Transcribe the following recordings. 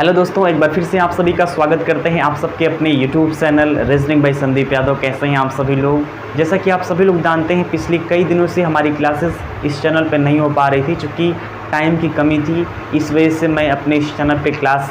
Hello दोस्तों, एक बार फिर से आप सभी का स्वागत करते हैं आप सबके अपने YouTube channel reasoning bye Sandeep Yadav. कैसे हैं आप सभी लोग? जैसा कि आप सभी लोग जानते हैं, पिछले कई दिनों से हमारी क्लासेस इस चैनल पर नहीं हो पा रही थी, चूँकि टाइम की कमी थी। इस वजह से मैं अपने इस चैनल पर क्लास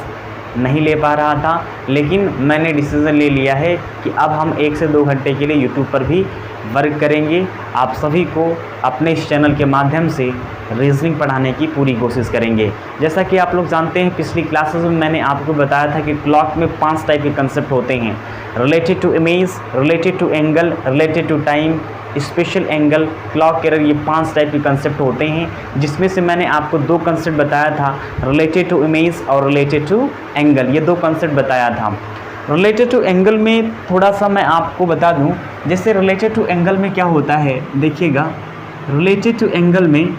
नहीं ले पा रहा था, लेकिन मैंने डिसीज़न ले लिया है कि अब हम 1 से 2 घंटे के लिए यूट्यूब पर भी वर्क करेंगे। आप सभी को अपने इस चैनल के माध्यम से रीजनिंग पढ़ाने की पूरी कोशिश करेंगे। जैसा कि आप लोग जानते हैं, पिछली क्लासेस में मैंने आपको बताया था कि क्लॉक में 5 टाइप के कंसेप्ट होते हैं: related to image, related to angle, related to time, special angle, clock error. ये 5 टाइप के कंसेप्ट होते हैं, जिसमें से मैंने आपको 2 कंसेप्ट बताया था, रिलेटेड टू इमेज और रिलेटेड टू एंगल। ये 2 कंसेप्ट बताया था। रिलेटेड टू एंगल में थोड़ा सा मैं आपको बता दूं, जैसे रिलेटेड टू एंगल में क्या होता है, देखिएगा। रिलेटेड टू एंगल में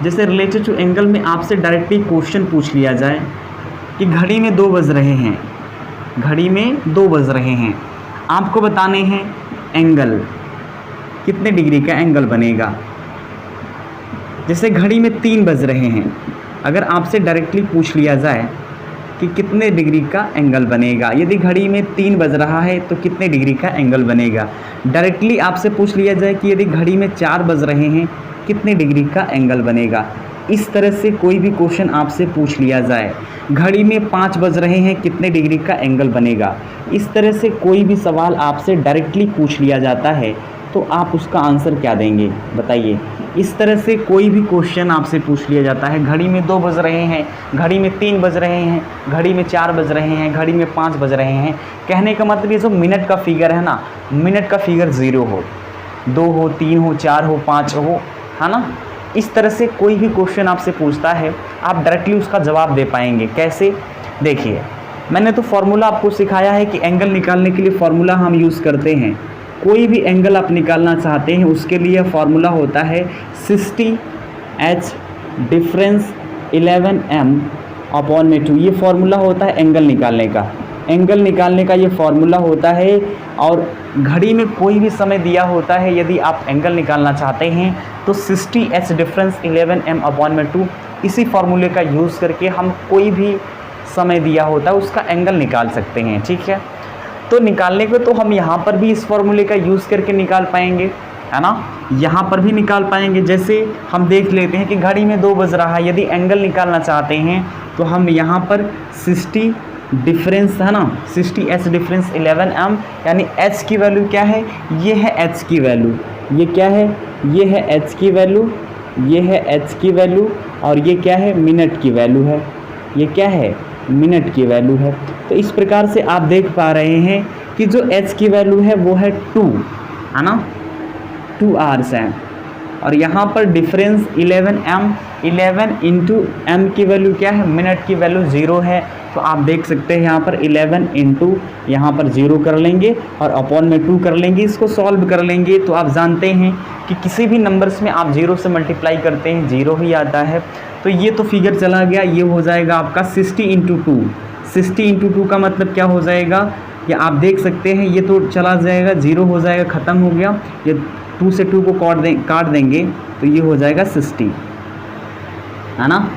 जैसे रिलेटेड टू एंगल में आपसे डायरेक्टली क्वेश्चन पूछ लिया जाए कि घड़ी में 2 बज रहे हैं, घड़ी में 2 बज रहे हैं, आपको बताने हैं एंगल, कितने डिग्री का एंगल बनेगा। जैसे घड़ी में 3 बज रहे हैं, अगर आपसे डायरेक्टली पूछ लिया जाए कि कितने डिग्री का एंगल बनेगा, यदि घड़ी में 3 बज रहा है तो कितने डिग्री का एंगल बनेगा। डायरेक्टली आपसे पूछ लिया जाए कि यदि घड़ी में 4 बज रहे हैं कितने डिग्री का एंगल बनेगा। इस तरह से कोई भी क्वेश्चन आपसे पूछ लिया जाए, घड़ी में 5 बज रहे हैं कितने डिग्री का एंगल बनेगा। इस तरह से कोई भी सवाल आपसे डायरेक्टली पूछ लिया जाता है तो आप उसका आंसर क्या देंगे, बताइए। इस तरह से कोई भी क्वेश्चन आपसे पूछ लिया जाता है, घड़ी में 2 बज रहे हैं, घड़ी में 3 बज रहे हैं, घड़ी में 4 बज रहे हैं, घड़ी में 5 बज रहे हैं। कहने का मतलब ये जो मिनट का फिगर है ना, मिनट का फिगर 0 हो, 2 हो, 3 हो, 4 हो, 5 हो, है ना। इस तरह से कोई भी क्वेश्चन आपसे पूछता है, आप डायरेक्टली उसका जवाब दे पाएंगे। कैसे? देखिए, मैंने तो फॉर्मूला आपको सिखाया है कि एंगल निकालने के लिए फॉर्मूला हम यूज़ करते हैं। कोई भी एंगल आप निकालना चाहते हैं उसके लिए फॉर्मूला होता है 60h डिफरेंस 11m/2। ये फॉर्मूला होता है एंगल निकालने का। एंगल निकालने का ये फॉर्मूला होता है, और घड़ी में कोई भी समय दिया होता है, यदि आप एंगल निकालना चाहते हैं तो 60h डिफरेंस 11m/2 इसी फॉर्मूले का यूज़ करके हम कोई भी समय दिया होता है उसका एंगल निकाल सकते हैं। ठीक है, तो निकालने को तो हम यहाँ पर भी इस फॉर्मूले का यूज़ करके निकाल पाएंगे, है ना। यहाँ पर भी निकाल पाएंगे। जैसे हम देख लेते हैं कि घड़ी में 2 बज रहा है, यदि एंगल निकालना चाहते हैं तो हम यहाँ पर 60 डिफरेंस, है ना, 60h डिफरेंस 11m, यानी h की वैल्यू क्या है, ये है h की वैल्यू, ये क्या है, ये है h की वैल्यू, ये है h की वैल्यू, और ये क्या है, मिनट की वैल्यू है, ये क्या है, मिनट की वैल्यू है। तो इस प्रकार से आप देख पा रहे हैं कि जो h की वैल्यू है वो है 2, है ना, 2 आवर्स है। और यहाँ पर डिफरेंस 11m, 11 इंटू m की वैल्यू क्या है, मिनट की वैल्यू 0 है। तो आप देख सकते हैं यहाँ पर 11 इंटू यहाँ पर 0 कर लेंगे और अपॉन में 2 कर लेंगे। इसको सॉल्व कर लेंगे तो आप जानते हैं कि किसी भी नंबर्स में आप 0 से मल्टीप्लाई करते हैं 0 ही आता है। तो ये तो फिगर चला गया, ये हो जाएगा आपका 60 इंटू 2। 60 इंटू 2 का मतलब क्या हो जाएगा, ये आप देख सकते हैं, ये तो चला जाएगा, 0 हो जाएगा, ख़त्म हो गया। ये 2 से 2 को काट देंगे तो ये हो जाएगा 60, है ना,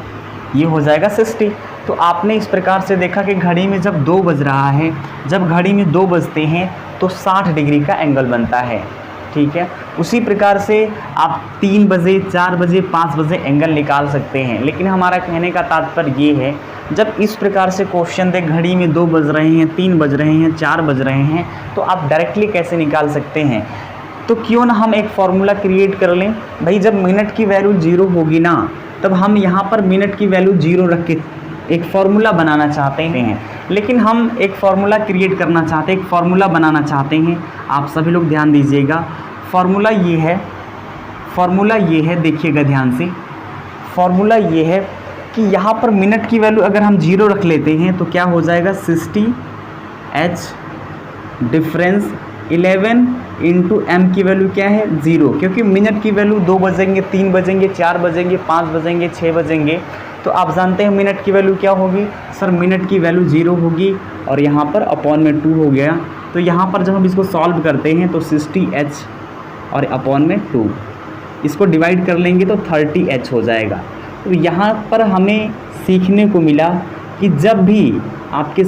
ये हो जाएगा 60। तो आपने इस प्रकार से देखा कि घड़ी में जब 2 बज रहा है, जब घड़ी में 2 बजते हैं तो 60 डिग्री का एंगल बनता है। ठीक है, उसी प्रकार से आप 3 बजे, 4 बजे, 5 बजे एंगल निकाल सकते हैं। लेकिन हमारा कहने का तात्पर्य ये है, जब इस प्रकार से क्वेश्चन दे, घड़ी में 2 बज रहे हैं, 3 बज रहे हैं, 4 बज रहे हैं, तो आप डायरेक्टली कैसे निकाल सकते हैं। तो क्यों ना हम एक फार्मूला क्रिएट कर लें। भाई, जब मिनट की वैल्यू 0 होगी ना, तब हम यहाँ पर मिनट की वैल्यू 0 रख के एक फार्मूला बनाना चाहते हैं। लेकिन हम एक फार्मूला क्रिएट करना चाहते हैं, एक फार्मूला बनाना चाहते हैं। आप सभी लोग ध्यान दीजिएगा, फार्मूला ये है, देखिएगा ध्यान से। फार्मूला ये है कि यहाँ पर मिनट की वैल्यू अगर हम 0 रख लेते हैं तो क्या हो जाएगा, 60h डिफरेंस 11 इंटू m की वैल्यू क्या है, 0, क्योंकि मिनट की वैल्यू 2 बजेंगे, 3 बजेंगे, 4 बजेंगे, 5 बजेंगे, 6 बजेंगे। तो आप जानते हैं मिनट की वैल्यू क्या होगी, सर मिनट की वैल्यू 0 होगी, और यहाँ पर अपॉन में 2 हो गया। तो यहाँ पर जब हम इसको सॉल्व करते हैं तो 60h और अपॉन में 2, इसको डिवाइड कर लेंगे तो 30h हो जाएगा। तो यहाँ पर हमें सीखने को मिला कि जब भी आपके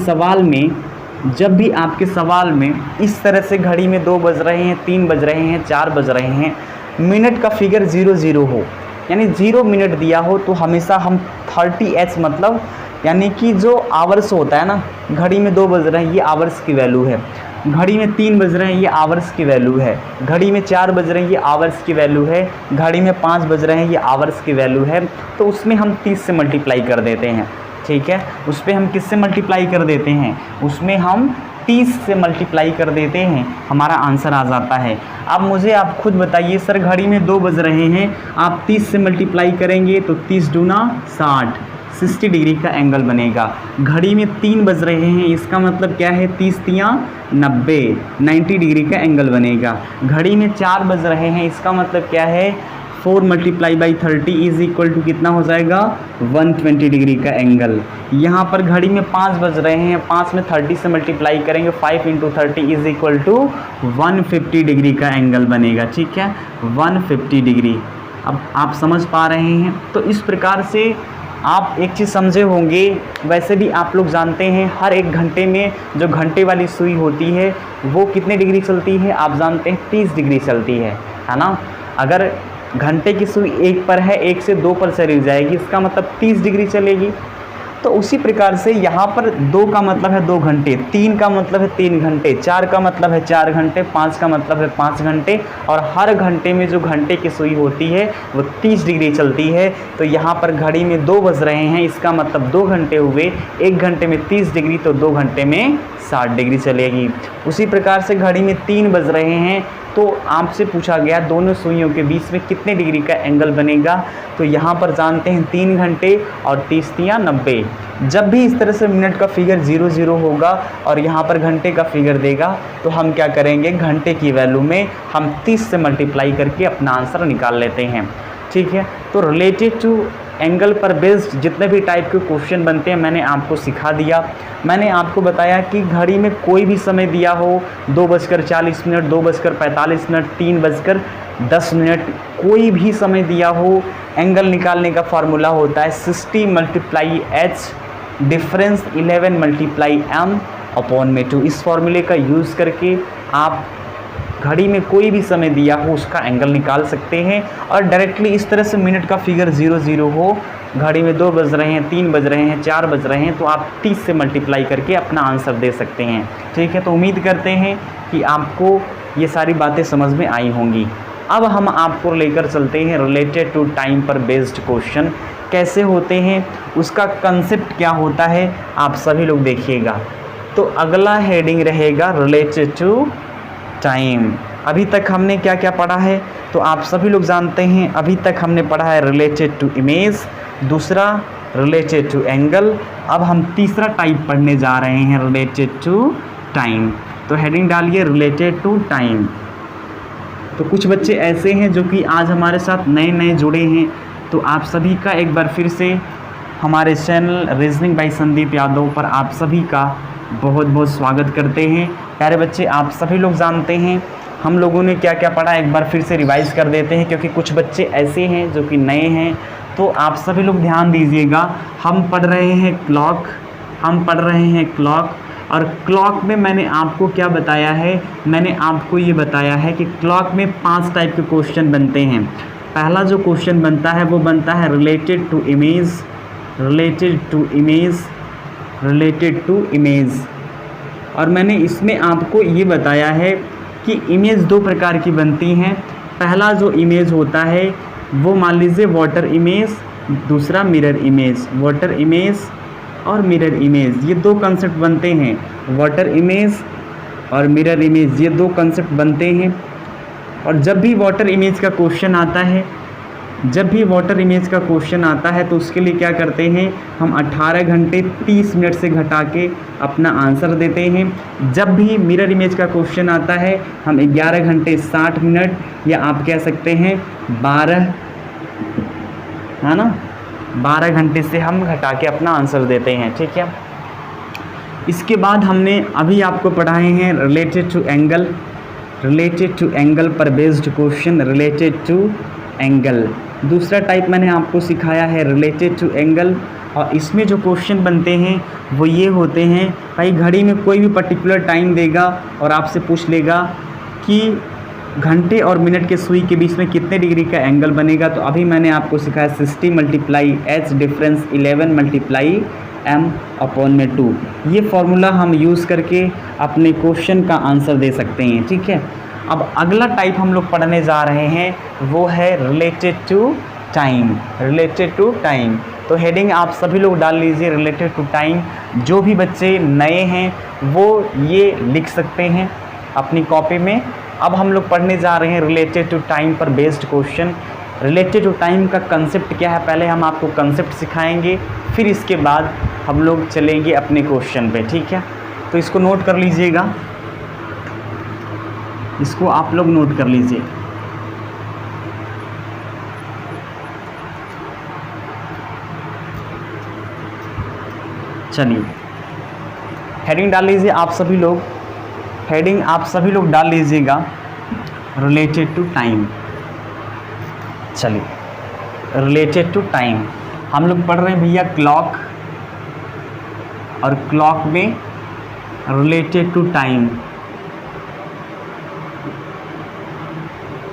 सवाल में इस तरह से घड़ी में 2 बज रहे हैं, 3 बज रहे हैं, 4 बज रहे हैं, मिनट का फिगर 00 हो, यानी 0 मिनट दिया हो, तो हमेशा हम 30h मतलब यानी कि जो आवर्स होता है ना, घड़ी में 2 बज रहे हैं ये आवर्स की वैल्यू है, घड़ी में 3 बज रहे हैं ये आवर्स की वैल्यू है, घड़ी में 4 बज रहे हैं ये आवर्स की वैल्यू है, घड़ी में 5 बज रहे हैं ये आवर्स की वैल्यू है। तो उसमें हम 30 से मल्टीप्लाई कर देते हैं, ठीक है। उस पर हम किससे मल्टीप्लाई कर देते हैं, उसमें हम 30 से मल्टीप्लाई कर देते हैं, हमारा आंसर आ जाता है। अब मुझे आप खुद बताइए सर, घड़ी में 2 बज रहे हैं, आप 30 से मल्टीप्लाई करेंगे तो 30 दूना 60 डिग्री का एंगल बनेगा। घड़ी में 3 बज रहे हैं, इसका मतलब क्या है, 30 तियाँ 90 डिग्री का एंगल बनेगा। घड़ी में 4 बज रहे हैं, इसका मतलब क्या है, 4 multiply by 30 is equal to कितना हो जाएगा, 120 डिग्री का एंगल। यहाँ पर घड़ी में 5 बज रहे हैं, 5 में 30 से मल्टीप्लाई करेंगे, 5 into 30 is equal to 150 degree का एंगल बनेगा, ठीक है, 150 डिग्री। अब आप समझ पा रहे हैं। तो इस प्रकार से आप एक चीज़ समझे होंगे, वैसे भी आप लोग जानते हैं हर 1 घंटे में जो घंटे वाली सुई होती है वो कितने डिग्री चलती है, आप जानते हैं 30 डिग्री चलती है ना। अगर घंटे की सुई 1 पर है, 1 से 2 पर चली जाएगी, इसका मतलब 30 डिग्री चलेगी। तो उसी प्रकार से यहाँ पर 2 का मतलब है 2 घंटे, 3 का मतलब है 3 घंटे, 4 का मतलब है 4 घंटे, 5 का मतलब है 5 घंटे, और हर घंटे में जो घंटे की सुई होती है वो 30 डिग्री चलती है। तो यहाँ पर घड़ी में 2 बज रहे हैं, इसका मतलब 2 घंटे हुए, 1 घंटे में 30 डिग्री, तो 2 घंटे में 60 डिग्री चलेगी। उसी प्रकार से घड़ी में 3 बज रहे हैं, तो आपसे पूछा गया दोनों सुइयों के बीच में कितने डिग्री का एंगल बनेगा। तो यहाँ पर जानते हैं 3 घंटे और 30 तियाँ 90। जब भी इस तरह से मिनट का फिगर 00 होगा और यहाँ पर घंटे का फिगर देगा, तो हम क्या करेंगे, घंटे की वैल्यू में हम 30 से मल्टीप्लाई करके अपना आंसर निकाल लेते हैं, ठीक है। तो रिलेटेड टू एंगल पर बेस्ड जितने भी टाइप के क्वेश्चन बनते हैं मैंने आपको सिखा दिया। मैंने आपको बताया कि घड़ी में कोई भी समय दिया हो, 2:40 मिनट, 2:45 मिनट, 3:10 कोई भी समय दिया हो, एंगल निकालने का फार्मूला होता है 60 × h डिफरेंस 11 × m/2। इस फार्मूले का यूज़ करके आप घड़ी में कोई भी समय दिया हो उसका एंगल निकाल सकते हैं। और डायरेक्टली इस तरह से मिनट का फिगर 00 हो, घड़ी में 2 बज रहे हैं, 3 बज रहे हैं, 4 बज रहे हैं, तो आप 30 से मल्टीप्लाई करके अपना आंसर दे सकते हैं, ठीक है। तो उम्मीद करते हैं कि आपको ये सारी बातें समझ में आई होंगी। अब हम आपको लेकर चलते हैं रिलेटेड टू टाइम पर बेस्ड क्वेश्चन कैसे होते हैं, उसका कंसेप्ट क्या होता है, आप सभी लोग देखिएगा। तो अगला हेडिंग रहेगा रिलेटेड टू टाइम। अभी तक हमने क्या क्या पढ़ा है, तो आप सभी लोग जानते हैं अभी तक हमने पढ़ा है रिलेटेड टू इमेज, दूसरा रिलेटेड टू एंगल, अब हम तीसरा टाइप पढ़ने जा रहे हैं रिलेटेड टू टाइम। तो हेडिंग डालिए रिलेटेड टू टाइम। तो कुछ बच्चे ऐसे हैं जो कि आज हमारे साथ नए नए जुड़े हैं, तो आप सभी का एक बार फिर से हमारे channel reasoning bye Sandeep Yadav पर आप सभी का बहुत बहुत स्वागत करते हैं। प्यारे बच्चे, आप सभी लोग जानते हैं हम लोगों ने क्या क्या पढ़ा, एक बार फिर से रिवाइज़ कर देते हैं, क्योंकि कुछ बच्चे ऐसे हैं जो कि नए हैं। तो आप सभी लोग ध्यान दीजिएगा, हम पढ़ रहे हैं क्लॉक, और क्लॉक में मैंने आपको क्या बताया है, मैंने आपको ये बताया है कि क्लॉक में 5 टाइप के क्वेश्चन बनते हैं। पहला जो क्वेश्चन बनता है वो बनता है रिलेटेड टू इमेज, और मैंने इसमें आपको ये बताया है कि इमेज 2 प्रकार की बनती हैं। पहला जो इमेज होता है वो मान लीजिए वाटर इमेज, दूसरा मिरर इमेज। वाटर इमेज और मिरर इमेज ये 2 कंसेप्ट बनते हैं, वाटर इमेज और मिरर इमेज ये 2 कंसेप्ट बनते हैं। और जब भी वाटर इमेज का क्वेश्चन आता है तो उसके लिए क्या करते हैं, हम 18 घंटे 30 मिनट से घटा के अपना आंसर देते हैं। जब भी मिरर इमेज का क्वेश्चन आता है हम 11 घंटे 60 मिनट, या आप कह सकते हैं 12, है ना, 12 घंटे से हम घटा के अपना आंसर देते हैं, ठीक है। इसके बाद हमने अभी आपको पढ़ाए हैं रिलेटेड टू एंगल पर based question, related to angle. दूसरा टाइप मैंने आपको सिखाया है रिलेटेड टू एंगल, और इसमें जो क्वेश्चन बनते हैं वो ये होते हैं, भाई घड़ी में कोई भी पर्टिकुलर टाइम देगा और आपसे पूछ लेगा कि घंटे और मिनट के सुई के बीच में कितने डिग्री का एंगल बनेगा। तो अभी मैंने आपको सिखाया 60 multiply H difference 11 multiply m/2। ये फॉर्मूला हम यूज़ करके अपने क्वेश्चन का आंसर दे सकते हैं, ठीक है। अब अगला टाइप हम लोग पढ़ने जा रहे हैं वो है related to time. Related to time, तो हेडिंग आप सभी लोग डाल लीजिए रिलेटेड टू टाइम। जो भी बच्चे नए हैं वो ये लिख सकते हैं अपनी कॉपी में। अब हम लोग पढ़ने जा रहे हैं रिलेटेड टू टाइम पर based question. Related to time का कंसेप्ट क्या है, पहले हम आपको कंसेप्ट सिखाएंगे, फिर इसके बाद हम लोग चलेंगे अपने क्वेश्चन पे, ठीक है। तो इसको नोट कर लीजिएगा, इसको आप लोग नोट कर लीजिए। चलिए हेडिंग डाल लीजिए आप सभी लोग, हेडिंग आप सभी लोग डाल लीजिएगा रिलेटेड टू टाइम। चलिए रिलेटेड टू टाइम हम लोग पढ़ रहे हैं भैया क्लॉक, और क्लॉक में related to time,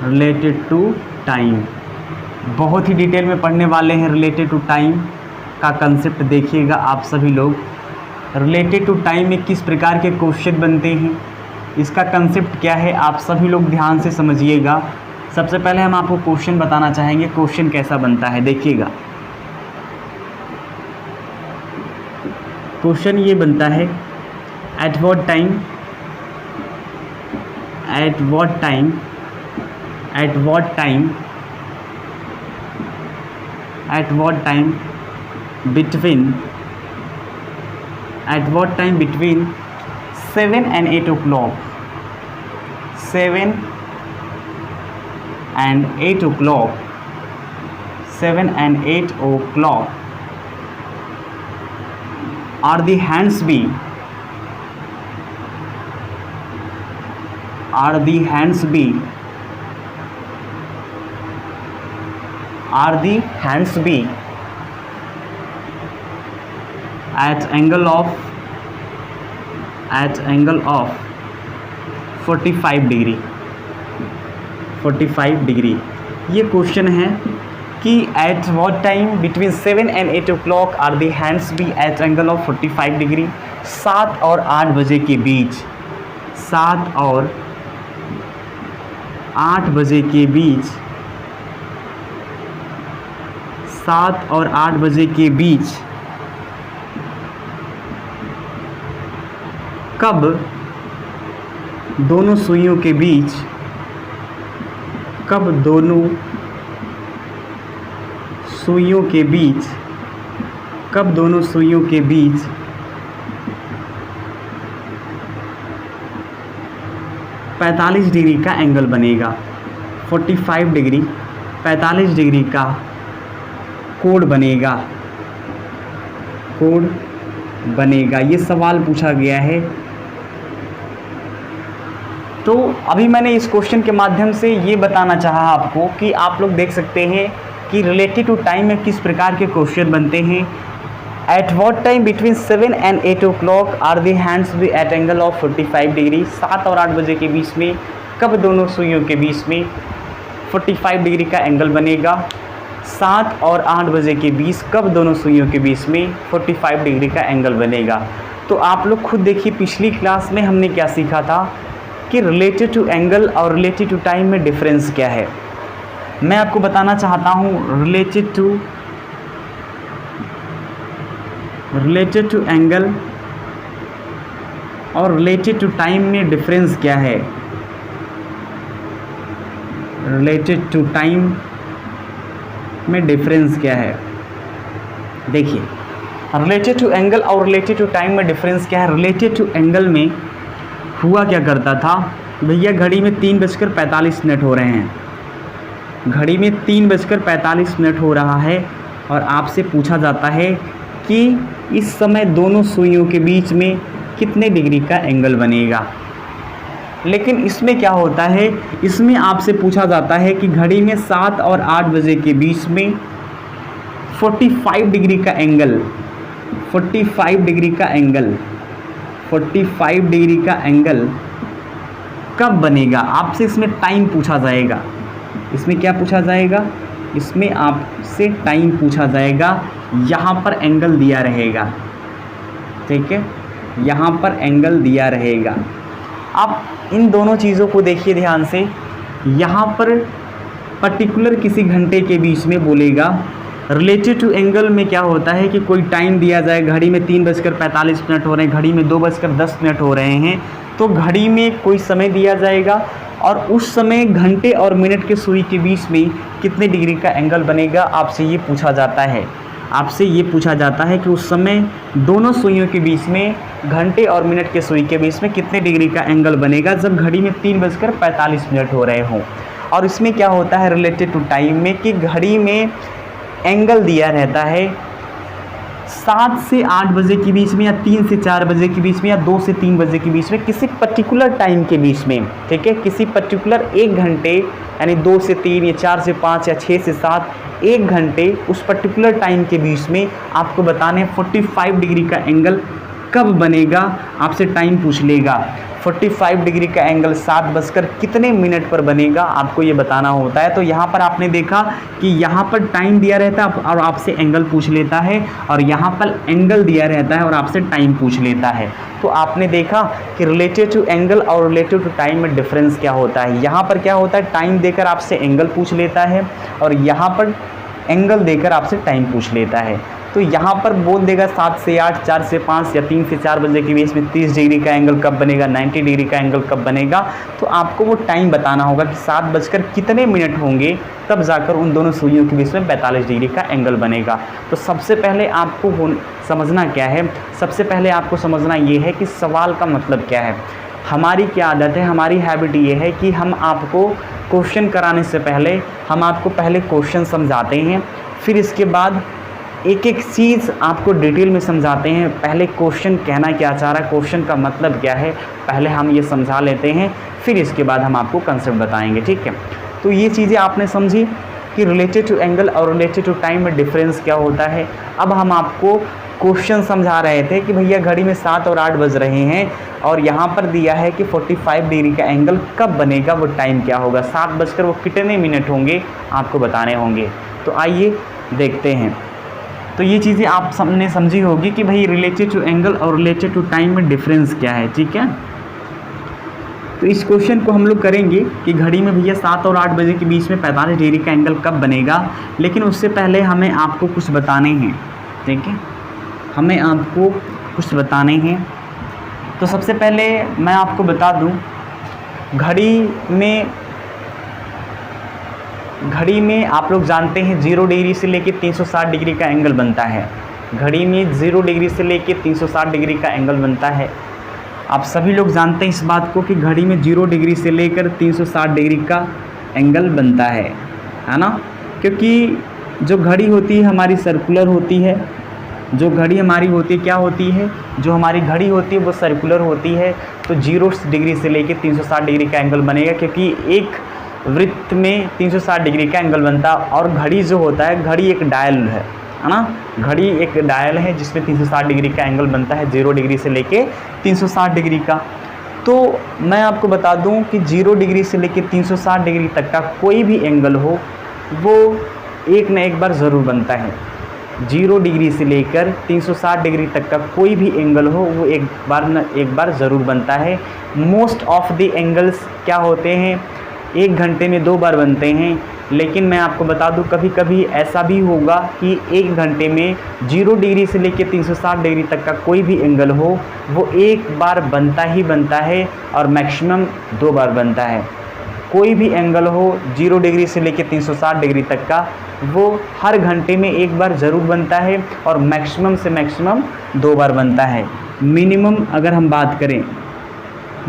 related to time बहुत ही डिटेल में पढ़ने वाले हैं। रिलेटेड टू टाइम का कंसेप्ट देखिएगा आप सभी लोग। रिलेटेड टू टाइम में किस प्रकार के क्वेश्चन बनते हैं, इसका कंसेप्ट क्या है, आप सभी लोग ध्यान से समझिएगा। सबसे पहले हम आपको क्वेश्चन बताना चाहेंगे, क्वेश्चन कैसा बनता है देखिएगा। क्वेश्चन ये बनता है eight what time, eight what time, eight what time, eight what time between, at what time between 7 and 8 o'clock, 7 and 8 o'clock, 7 and 8 o'clock are the hands be, are the hands be, are the hands be at angle of 45 degree, 45 degree. ये question है कि at what time between 7 and 8 o'clock are the hands be at angle of 45 degree. 7 और 8 बजे के बीच, 7 और 8 बजे के बीच, 7 और 8 बजे के बीच कब दोनों सुइयों के बीच, कब दोनों सुइयों के बीच, कब दोनों सुइयों के बीच 45 डिग्री का एंगल बनेगा। 45 डिग्री, 45 डिग्री का कोण बनेगा, कोण बनेगा। ये सवाल पूछा गया है। तो अभी मैंने इस क्वेश्चन के माध्यम से ये बताना चाहा आपको कि आप लोग देख सकते हैं कि रिलेटेड टू टाइम में किस प्रकार के क्वेश्चन बनते हैं। At what time between 7 and 8 o'clock are the hands be at angle of 45 degree. 7 और 8 बजे के बीच में कब दोनों सुइयों के बीच में 45 डिग्री का एंगल बनेगा। 7 और 8 बजे के बीच कब दोनों सुइयों के बीच में 45 डिग्री का एंगल बनेगा। तो आप लोग खुद देखिए, पिछली क्लास में हमने क्या सीखा था कि रिलेटेड टू एंगल और रिलेटेड टू टाइम में डिफरेंस क्या है। मैं आपको बताना चाहता हूँ रिलेटेड टू एंगल और रिलेटेड टू टाइम में डिफरेंस क्या है। रिलेटेड टू टाइम में डिफरेंस क्या है, देखिए रिलेटेड टू एंगल और रिलेटेड टू टाइम में डिफरेंस क्या है। रिलेटेड टू एंगल में हुआ क्या करता था भैया, घड़ी में 3:45 हो रहे हैं, घड़ी में 3:45 हो रहा है और आपसे पूछा जाता है कि इस समय दोनों सुइयों के बीच में कितने डिग्री का एंगल बनेगा। लेकिन इसमें क्या होता है, इसमें आपसे पूछा जाता है कि घड़ी में 7 और 8 बजे के बीच में 45 डिग्री का एंगल 45 डिग्री का एंगल 45 डिग्री का एंगल कब बनेगा। आपसे इसमें टाइम पूछा जाएगा। इसमें क्या पूछा जाएगा, इसमें आपसे टाइम पूछा जाएगा। यहाँ पर एंगल दिया रहेगा, ठीक है, यहाँ पर एंगल दिया रहेगा। आप इन दोनों चीज़ों को देखिए ध्यान से। यहाँ पर पर्टिकुलर किसी घंटे के बीच में बोलेगा। रिलेटेड टू एंगल में क्या होता है कि कोई टाइम दिया जाए, घड़ी में 3:45 हो रहे हैं, घड़ी में 2:10 हो रहे हैं, तो घड़ी में कोई समय दिया जाएगा और उस समय घंटे और मिनट के सुई के बीच में कितने डिग्री का एंगल बनेगा, आपसे ये पूछा जाता है। आपसे ये पूछा जाता है कि उस समय दोनों सुइयों के बीच में, घंटे और मिनट के सुई के बीच में कितने डिग्री का एंगल बनेगा जब घड़ी में 3:45 हो रहे हों। और इसमें क्या होता है रिलेटेड टू टाइम में कि घड़ी में एंगल दिया रहता है 7 से 8 बजे के बीच में, या 3 से 4 बजे के बीच में, या 2 से 3 बजे के बीच में, किसी पर्टिकुलर टाइम के बीच में, ठीक है, किसी पर्टिकुलर 1 घंटे यानी 2 से 3 या 4 से 5 या 6 से 7 1 घंटे उस पर्टिकुलर टाइम के बीच में आपको बताने 45 डिग्री का एंगल कब बनेगा। आपसे टाइम पूछ लेगा। 45 डिग्री का एंगल 7 कितने मिनट पर बनेगा, आपको ये बताना होता है। तो यहाँ पर आपने देखा कि यहाँ पर टाइम दिया रहता है और आपसे एंगल पूछ लेता है, और यहाँ पर एंगल दिया रहता है और आपसे टाइम पूछ लेता है। तो आपने देखा कि रिलेटेड टू एंगल और रिलेटेड टू टाइम में डिफरेंस क्या होता है। यहाँ पर क्या होता है, टाइम देकर आपसे एंगल पूछ लेता है, और यहाँ पर एंगल देकर आपसे टाइम पूछ लेता है। तो यहाँ पर बोल देगा 7 से 8, 4 से 5 या 3 से 4 बजे के बीच में 30 डिग्री का एंगल कब बनेगा, 90 डिग्री का एंगल कब बनेगा। तो आपको वो टाइम बताना होगा कि 7 कितने मिनट होंगे, तब जाकर उन दोनों सुइयों के बीच में 45 डिग्री का एंगल बनेगा। तो सबसे पहले आपको समझना क्या है, सबसे पहले आपको समझना ये है कि सवाल का मतलब क्या है। हमारी क्या आदत है, हमारी हैबिट ये है कि हम आपको क्वेश्चन कराने से पहले हम आपको पहले क्वेश्चन समझाते हैं, फिर इसके बाद एक एक चीज़ आपको डिटेल में समझाते हैं। पहले क्वेश्चन कहना क्या चाह रहा है, क्वेश्चन का मतलब क्या है, पहले हम ये समझा लेते हैं, फिर इसके बाद हम आपको कंसेप्ट बताएंगे, ठीक है। तो ये चीज़ें आपने समझी कि रिलेटेड टू एंगल और रिलेटेड टू टाइम में डिफरेंस क्या होता है। अब हम आपको क्वेश्चन समझा रहे थे कि भैया घड़ी में 7 और 8 बज रहे हैं और यहाँ पर दिया है कि 45 डिग्री का एंगल कब बनेगा, वो टाइम क्या होगा, 7 वो कितने मिनट होंगे आपको बताने होंगे। तो आइए देखते हैं। तो ये चीज़ें आप सबने समझी होगी कि भाई रिलेटेड टू एंगल और रिलेटेड टू टाइम में डिफरेंस क्या है, ठीक है। तो इस क्वेश्चन को हम लोग करेंगे कि घड़ी में भैया 7 और 8 बजे के बीच में 45 डिग्री का एंगल कब बनेगा, लेकिन उससे पहले हमें आपको कुछ बताने हैं, ठीक है, हमें आपको कुछ बताने हैं। तो सबसे पहले मैं आपको बता दूं, घड़ी में आप लोग जानते हैं 0 डिग्री से लेके 360 डिग्री का एंगल बनता है। घड़ी में 0 डिग्री से लेके 360 डिग्री का एंगल बनता है। आप सभी लोग जानते हैं इस बात को कि घड़ी में 0 डिग्री से लेकर 360 डिग्री का एंगल बनता है ना। क्योंकि जो घड़ी होती है हमारी सर्कुलर होती है, जो घड़ी हमारी होती है क्या होती है, जो हमारी घड़ी होती है वो सर्कुलर होती है। तो 0 डिग्री से लेके 360 डिग्री का एंगल बनेगा, क्योंकि एक वृत्त में 360 डिग्री का एंगल बनता है। और घड़ी जो होता है, घड़ी एक डायल है ना, घड़ी एक डायल है जिसमें 360 डिग्री का एंगल बनता है, 0 डिग्री से लेके 360 डिग्री का। तो मैं आपको बता दूं कि 0 डिग्री से लेके 360 डिग्री तक का कोई भी एंगल हो वो एक न एक बार ज़रूर बनता है। 0 डिग्री से लेकर 360 डिग्री तक का कोई भी एंगल हो वो एक बार ज़रूर बनता है। मोस्ट ऑफ द एंगल्स क्या होते हैं, 1 घंटे में 2 बार बनते हैं। लेकिन मैं आपको बता दूं कभी कभी ऐसा भी होगा कि 1 घंटे में 0 डिग्री से लेकर 360 डिग्री तक का कोई भी एंगल हो वो एक बार बनता ही बनता है, और मैक्सिमम 2 बार बनता है। कोई भी एंगल हो 0 डिग्री से लेकर 360 डिग्री तक का वो हर घंटे में 1 बार ज़रूर बनता है, और मैक्सिमम से मैक्सिमम 2 बार बनता है। मिनिमम अगर हम बात करें,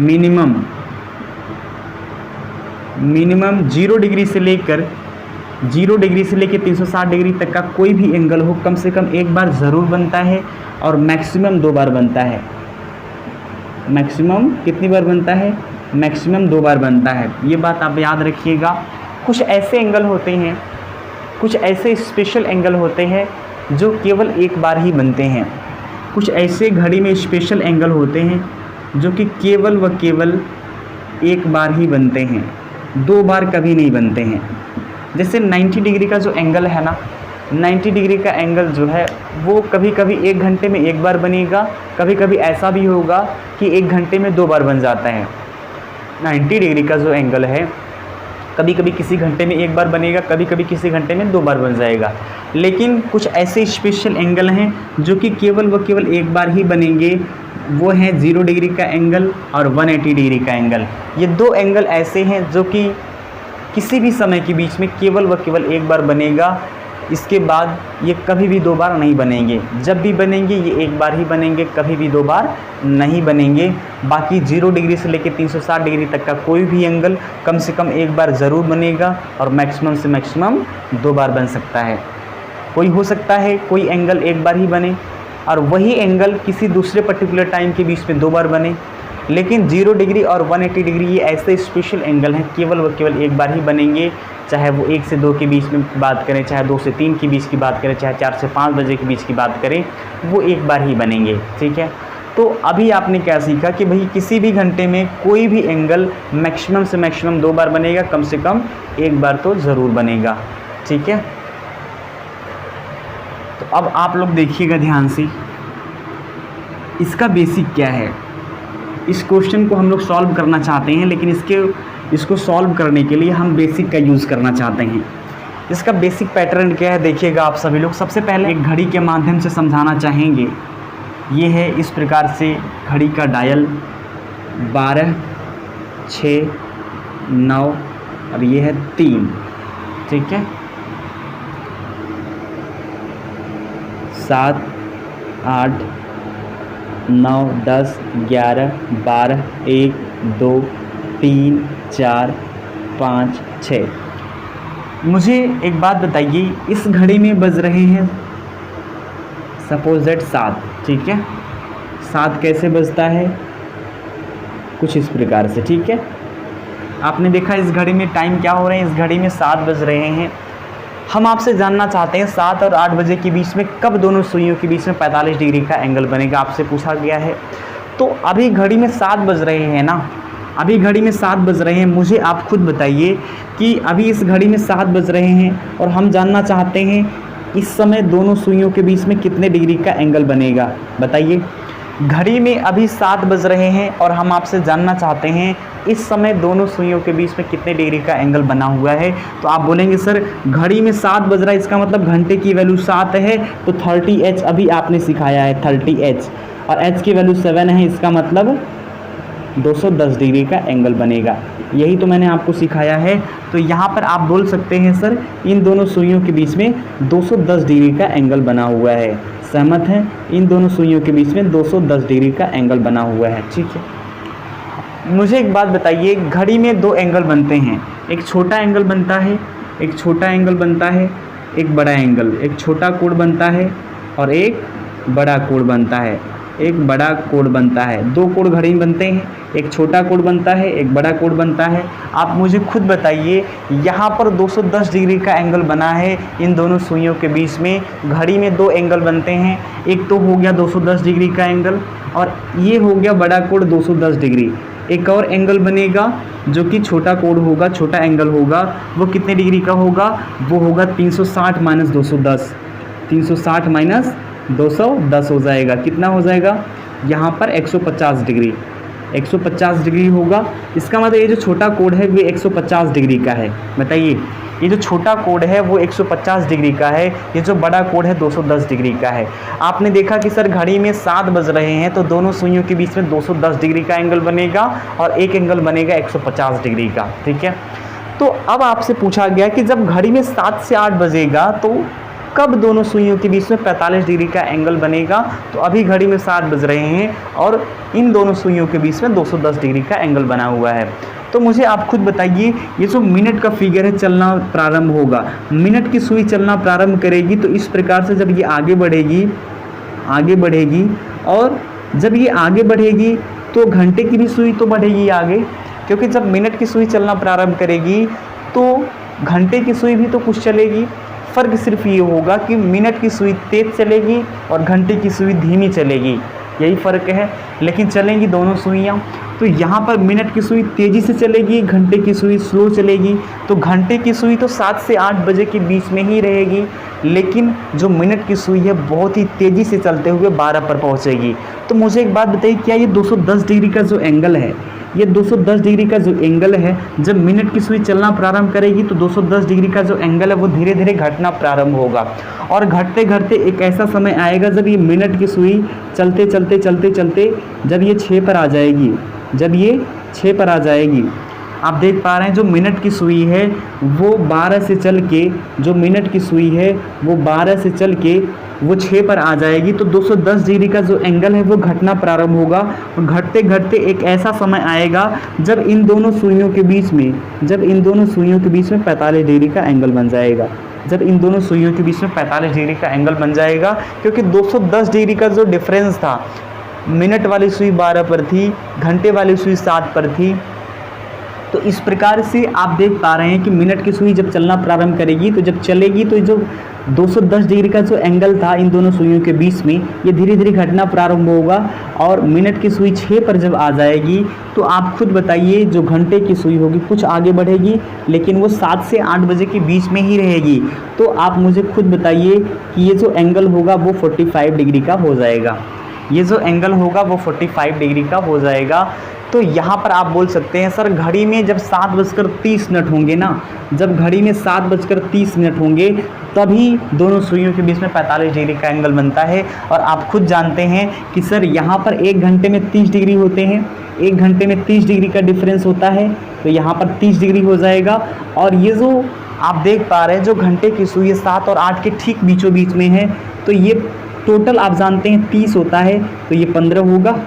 मिनिमम 0 डिग्री से लेकर 360 डिग्री तक का कोई भी एंगल हो कम से कम 1 बार ज़रूर बनता है, और मैक्सिमम 2 बार बनता है। मैक्सिमम कितनी बार बनता है, मैक्सिमम 2 बार बनता है। ये बात आप याद रखिएगा। कुछ ऐसे एंगल होते हैं, कुछ ऐसे स्पेशल एंगल होते हैं जो केवल एक बार ही बनते हैं। कुछ ऐसे घड़ी में स्पेशल एंगल होते हैं जो कि केवल व केवल एक बार ही बनते हैं, 2 बार कभी नहीं बनते हैं। जैसे 90 डिग्री का जो एंगल है ना, 90 डिग्री का एंगल जो है वो कभी कभी 1 घंटे में 1 बार बनेगा, कभी कभी ऐसा भी होगा कि 1 घंटे में 2 बार बन जाता है। 90 डिग्री का जो एंगल है कभी कभी किसी घंटे में 1 बार बनेगा, कभी कभी किसी घंटे में 2 बार बन जाएगा। लेकिन कुछ ऐसे स्पेशल एंगल हैं जो कि केवल व केवल एक बार ही बनेंगे, वो हैं 0 डिग्री का एंगल और 180 डिग्री का एंगल। ये 2 एंगल ऐसे हैं जो कि किसी भी समय के बीच में केवल व केवल एक बार बनेगा, इसके बाद ये कभी भी 2 बार नहीं बनेंगे। जब भी बनेंगे ये एक बार ही बनेंगे, कभी भी 2 बार नहीं बनेंगे। बाकी 0 डिग्री से लेकर 360 डिग्री तक का कोई भी एंगल कम से कम एक बार ज़रूर बनेगा और मैक्सिमम से मैक्सिमम 2 बार बन सकता है। कोई हो सकता है कोई एंगल एक बार ही बने और वही एंगल किसी दूसरे पर्टिकुलर टाइम के बीच में 2 बार बने, लेकिन 0 डिग्री और 180 डिग्री ये ऐसे स्पेशल एंगल हैं केवल व केवल एक बार ही बनेंगे। चाहे वो 1 से 2 के बीच में बात करें, चाहे 2 से 3 के बीच की बात करें, चाहे 4 से 5 बजे के बीच की बात करें, वो एक बार ही बनेंगे। ठीक है, तो अभी आपने क्या सीखा कि भाई किसी भी घंटे में कोई भी एंगल मैक्सिमम से मैक्सिमम 2 बार बनेगा, कम से कम एक बार तो ज़रूर बनेगा। ठीक है, तो अब आप लोग देखिएगा ध्यान से, इसका बेसिक क्या है। इस क्वेश्चन को हम लोग सॉल्व करना चाहते हैं, लेकिन इसको सॉल्व करने के लिए हम बेसिक का यूज़ करना चाहते हैं। इसका बेसिक पैटर्न क्या है देखिएगा आप सभी लोग। सबसे पहले एक घड़ी के माध्यम से समझाना चाहेंगे। ये है इस प्रकार से घड़ी का डायल 12, 6, 9 और ये है 3। ठीक है, 7, 8, 9, 10, 11, 12, 1, 2, 3, 4, 5, 6। मुझे एक बात बताइए, इस घड़ी में बज रहे हैं सपोज दैट 7। ठीक है, 7 कैसे बजता है, कुछ इस प्रकार से। ठीक है, आपने देखा इस घड़ी में टाइम क्या हो रहे हैं, इस घड़ी में 7 बज रहे हैं। हम आपसे जानना चाहते हैं 7 और 8 बजे के बीच में कब दोनों सुइयों के बीच में 45 डिग्री का एंगल बनेगा, आपसे पूछा गया है। तो अभी घड़ी में 7 बज रहे हैं ना, अभी घड़ी में 7 बज रहे हैं। मुझे आप खुद बताइए कि अभी इस घड़ी में 7 बज रहे हैं और हम जानना चाहते हैं इस समय दोनों सुइयों के बीच में कितने डिग्री का एंगल बनेगा, बताइए। घड़ी में अभी 7 बज रहे हैं और हम आपसे जानना चाहते हैं इस समय दोनों सुइयों के बीच में कितने डिग्री का एंगल बना हुआ है। तो आप बोलेंगे सर घड़ी में 7 बज रहा है, इसका मतलब घंटे की वैल्यू 7 है, तो 30H अभी आपने सिखाया है 30H, और H की वैल्यू 7 है, इसका मतलब 210 डिग्री का एंगल बनेगा। यही तो मैंने आपको सिखाया है। तो यहाँ पर आप बोल सकते हैं सर इन दोनों सुइयों के बीच में 210 डिग्री का एंगल बना हुआ है। सहमत हैं, इन दोनों सुइयों के बीच में 210 डिग्री का एंगल बना हुआ है। ठीक है, मुझे एक बात बताइए, घड़ी में 2 एंगल बनते हैं, एक छोटा एंगल बनता है, एक छोटा एंगल बनता है, एक बड़ा एंगल, एक छोटा कोण बनता है और एक बड़ा कोण बनता है, एक बड़ा कोण बनता है। 2 कोण घड़ी में बनते हैं, एक छोटा कोण बनता है, एक बड़ा कोण बनता है। आप मुझे खुद बताइए, यहाँ पर 210 डिग्री का एंगल बना है इन दोनों सुइयों के बीच में। घड़ी में 2 एंगल बनते हैं, एक तो हो गया 210 डिग्री का एंगल और ये हो गया बड़ा कोण 210 डिग्री। एक और एंगल बनेगा जो कि छोटा कोण होगा, छोटा एंगल होगा, वो कितने डिग्री का होगा, वो होगा 360 माइनस 210, 360 माइनस 210 हो जाएगा। कितना हो जाएगा, यहाँ पर 150 डिग्री, 150 डिग्री होगा। इसका मतलब ये जो छोटा कोण है वो 150 डिग्री का है। बताइए, ये जो छोटा कोण है वो 150 डिग्री का है, ये जो बड़ा कोण है 210 डिग्री का है। आपने देखा कि सर घड़ी में 7 बज रहे हैं तो दोनों सुइयों के बीच में 210 डिग्री का एंगल बनेगा और एक एंगल बनेगा 150 डिग्री का। ठीक है, तो अब आपसे पूछा गया कि जब घड़ी में 7 से 8 बजेगा तो कब दोनों सुइयों के बीच में 45 डिग्री का एंगल बनेगा। तो अभी घड़ी में 7 बज रहे हैं और इन दोनों सुइयों के बीच में 210 डिग्री का एंगल बना हुआ है। तो मुझे आप खुद बताइए, ये जो मिनट का फिगर है चलना प्रारंभ होगा, मिनट की सुई चलना प्रारंभ करेगी तो इस प्रकार से जब ये आगे बढ़ेगी, आगे बढ़ेगी, और जब ये आगे बढ़ेगी तो घंटे की भी सुई तो बढ़ेगी आगे, क्योंकि जब मिनट की सुई चलना प्रारंभ करेगी तो घंटे की सुई भी तो कुछ चलेगी। फ़र्क सिर्फ ये होगा कि मिनट की सुई तेज़ चलेगी और घंटे की सुई धीमी चलेगी, यही फ़र्क है, लेकिन चलेंगी दोनों सुइयाँ। तो यहाँ पर मिनट की सुई तेज़ी से चलेगी, घंटे की सुई स्लो चलेगी। तो घंटे की सुई तो 7 से 8 बजे के बीच में ही रहेगी, लेकिन जो मिनट की सुई है बहुत ही तेज़ी से चलते हुए 12 पर पहुँचेगी। तो मुझे एक बात बताइए, क्या ये 210 डिग्री का जो एंगल है, ये 210 डिग्री का जो एंगल है, जब मिनट की सुई चलना प्रारंभ करेगी तो 210 डिग्री का जो एंगल है वो धीरे धीरे घटना प्रारंभ होगा, और घटते घटते एक ऐसा समय आएगा जब ये मिनट की सुई चलते चलते चलते चलते जब ये 6 पर आ जाएगी, जब ये 6 पर आ जाएगी, आप देख पा रहे हैं जो मिनट की सुई है वो 12 से चल के, जो मिनट की सुई है वो 12 से चल के वो 6 पर आ जाएगी। तो 210 डिग्री का जो एंगल है वो घटना प्रारंभ होगा, और घटते घटते एक ऐसा समय आएगा जब इन दोनों सुइयों के बीच में, जब इन दोनों सुइयों के बीच में 45 डिग्री का एंगल बन जाएगा, जब इन दोनों सुइयों के बीच में 45 डिग्री का एंगल बन जाएगा। क्योंकि 210 डिग्री का जो डिफरेंस था, मिनट वाली सुई 12 पर थी, घंटे वाली सुई 7 पर थी। तो इस प्रकार से आप देख पा रहे हैं कि मिनट की सुई जब चलना प्रारंभ करेगी तो जब चलेगी तो जो 210 डिग्री का जो एंगल था इन दोनों सुइयों के बीच में, ये धीरे धीरे घटना प्रारंभ होगा, और मिनट की सुई 6 पर जब आ जाएगी तो आप खुद बताइए जो घंटे की सुई होगी कुछ आगे बढ़ेगी, लेकिन वो 7 से 8 बजे के बीच में ही रहेगी। तो आप मुझे खुद बताइए कि ये जो एंगल होगा वो 45 डिग्री का हो जाएगा, ये जो एंगल होगा वो 45 डिग्री का हो जाएगा। तो यहाँ पर आप बोल सकते हैं सर घड़ी में जब 7:30 होंगे ना, जब घड़ी में 7:30 होंगे तभी दोनों सुइयों के बीच में 45 डिग्री का एंगल बनता है। और आप खुद जानते हैं कि सर यहाँ पर 1 घंटे में 30 डिग्री होते हैं, 1 घंटे में 30 डिग्री का डिफरेंस होता है, तो यहाँ पर 30 डिग्री हो जाएगा। और ये जो आप देख पा रहे हैं जो घंटे की सुई 7 और 8 के ठीक बीचों बीच में है, तो ये टोटल आप जानते हैं 30 होता है, तो ये 15 होगा,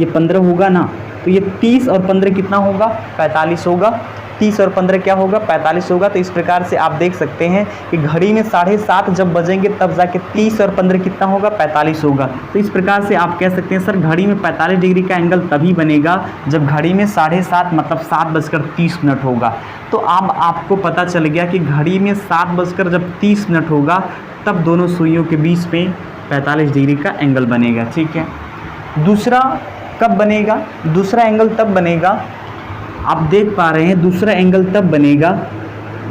ये 15 होगा ना, तो ये 30 और 15 कितना होगा, 45 होगा। 30 और 15 क्या होगा, 45 होगा। तो इस प्रकार से आप देख सकते हैं कि घड़ी में 7:30 जब बजेंगे तब जाके 30 और 15 कितना होगा, 45 होगा। तो इस प्रकार से आप कह सकते हैं सर घड़ी में 45 डिग्री का एंगल तभी बनेगा जब घड़ी में 7:30 मतलब 7:30 होगा। तो अब आपको पता चल गया कि घड़ी में 7:30 होगा तब दोनों सुइयों के बीच में 45 डिग्री का एंगल बनेगा, ठीक है। दूसरा कब बनेगा, दूसरा एंगल तब बनेगा, आप देख पा रहे हैं दूसरा एंगल तब बनेगा,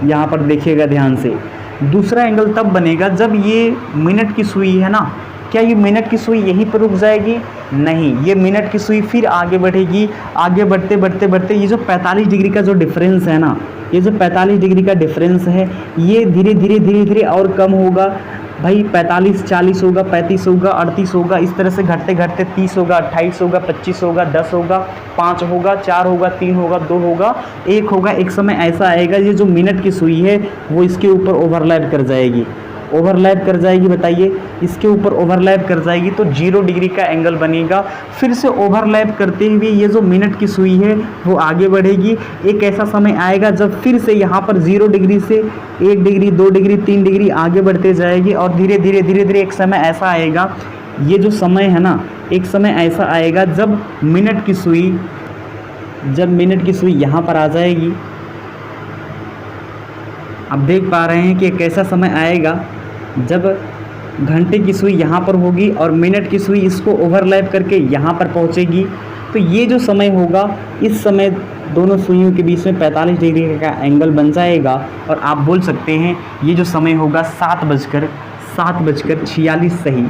यहाँ पर देखिएगा ध्यान से, दूसरा एंगल तब बनेगा जब ये मिनट की सुई है ना, क्या ये मिनट की सुई यहीं पर रुक जाएगी, नहीं, ये मिनट की सुई फिर आगे बढ़ेगी। आगे बढ़ते बढ़ते बढ़ते ये जो 45 डिग्री का जो डिफरेंस है ना, ये जो 45 डिग्री का डिफरेंस है ये धीरे धीरे धीरे धीरे और कम होगा भाई। 45 40 होगा, 35 होगा, 38 होगा, इस तरह से घटते घटते 30 होगा, 28 होगा, 25 होगा, 10 होगा, 5 होगा, 4 होगा, 3 होगा, 2 होगा, 1 होगा। एक समय ऐसा आएगा ये जो मिनट की सुई है वो इसके ऊपर ओवरलैप कर जाएगी, ओवरलैप कर जाएगी, बताइए इसके ऊपर ओवरलैप कर जाएगी तो 0 डिग्री का एंगल बनेगा। फिर से ओवरलैप करते हुए ये जो मिनट की सुई है वो आगे बढ़ेगी। एक ऐसा समय आएगा जब फिर से यहाँ पर 0 डिग्री से 1 डिग्री 2 डिग्री 3 डिग्री आगे बढ़ते जाएगी, और धीरे धीरे धीरे धीरे एक समय ऐसा आएगा, ये जो समय है ना, एक समय ऐसा आएगा जब मिनट की सुई यहाँ पर आ जाएगी। आप देख पा रहे हैं कि एक ऐसा समय आएगा जब घंटे की सुई यहाँ पर होगी और मिनट की सुई इसको ओवरलैप करके यहाँ पर पहुँचेगी। तो ये जो समय होगा, इस समय दोनों सुइयों के बीच में 45 डिग्री का एंगल बन जाएगा, और आप बोल सकते हैं ये जो समय होगा 7:46 सही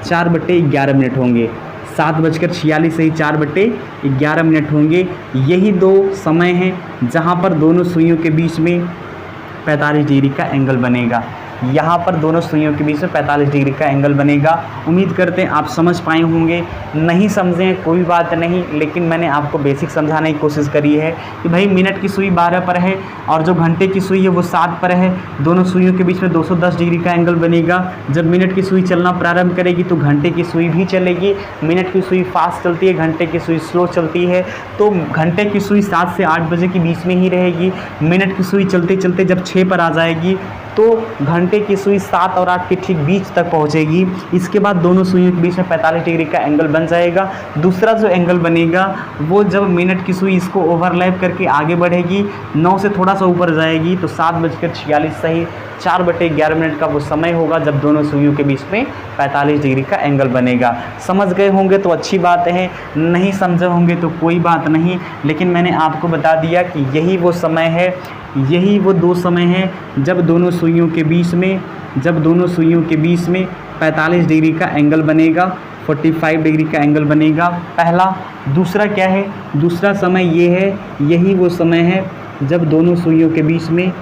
4/11 होंगे। 7:46 सही 4/11 होंगे। यही 2 समय हैं जहाँ पर दोनों सुइयों के बीच में 45 डिग्री का एंगल बनेगा। यहाँ पर दोनों सुइयों के बीच में 45 डिग्री का एंगल बनेगा। उम्मीद करते हैं आप समझ पाए होंगे। नहीं समझें कोई बात नहीं, लेकिन मैंने आपको बेसिक समझाने की कोशिश करी है कि भाई मिनट की सुई 12 पर है और जो घंटे की सुई है वो 7 पर है। दोनों सुइयों के बीच में 210 डिग्री का एंगल बनेगा। जब मिनट की सुई चलना प्रारंभ करेगी तो घंटे की सुई भी चलेगी। मिनट की सुई फास्ट चलती है, घंटे की सुई स्लो चलती है। तो घंटे की सुई 7 से 8 बजे के बीच में ही रहेगी। मिनट की सुई चलते चलते जब 6 पर आ जाएगी तो घंटे की सुई 7 और 8 के ठीक बीच तक पहुंचेगी। इसके बाद दोनों सुइयों के बीच में 45 डिग्री का एंगल बन जाएगा। दूसरा जो एंगल बनेगा वो जब मिनट की सुई इसको ओवरलैप करके आगे बढ़ेगी, 9 से थोड़ा सा ऊपर जाएगी, तो 7:46 सही 4/11 का वो समय होगा जब दोनों सुइयों के बीच में 45 डिग्री का एंगल बनेगा। समझ गए होंगे तो अच्छी बात है, नहीं समझे होंगे तो कोई बात नहीं, लेकिन मैंने आपको बता दिया कि यही वो समय है, यही वो 2 समय हैं जब दोनों सुइयों के बीच में 45 डिग्री का एंगल बनेगा, 45 डिग्री का एंगल बनेगा पहला। दूसरा क्या है, दूसरा समय ये है, यही वो समय है जब दोनों सुइयों के बीच में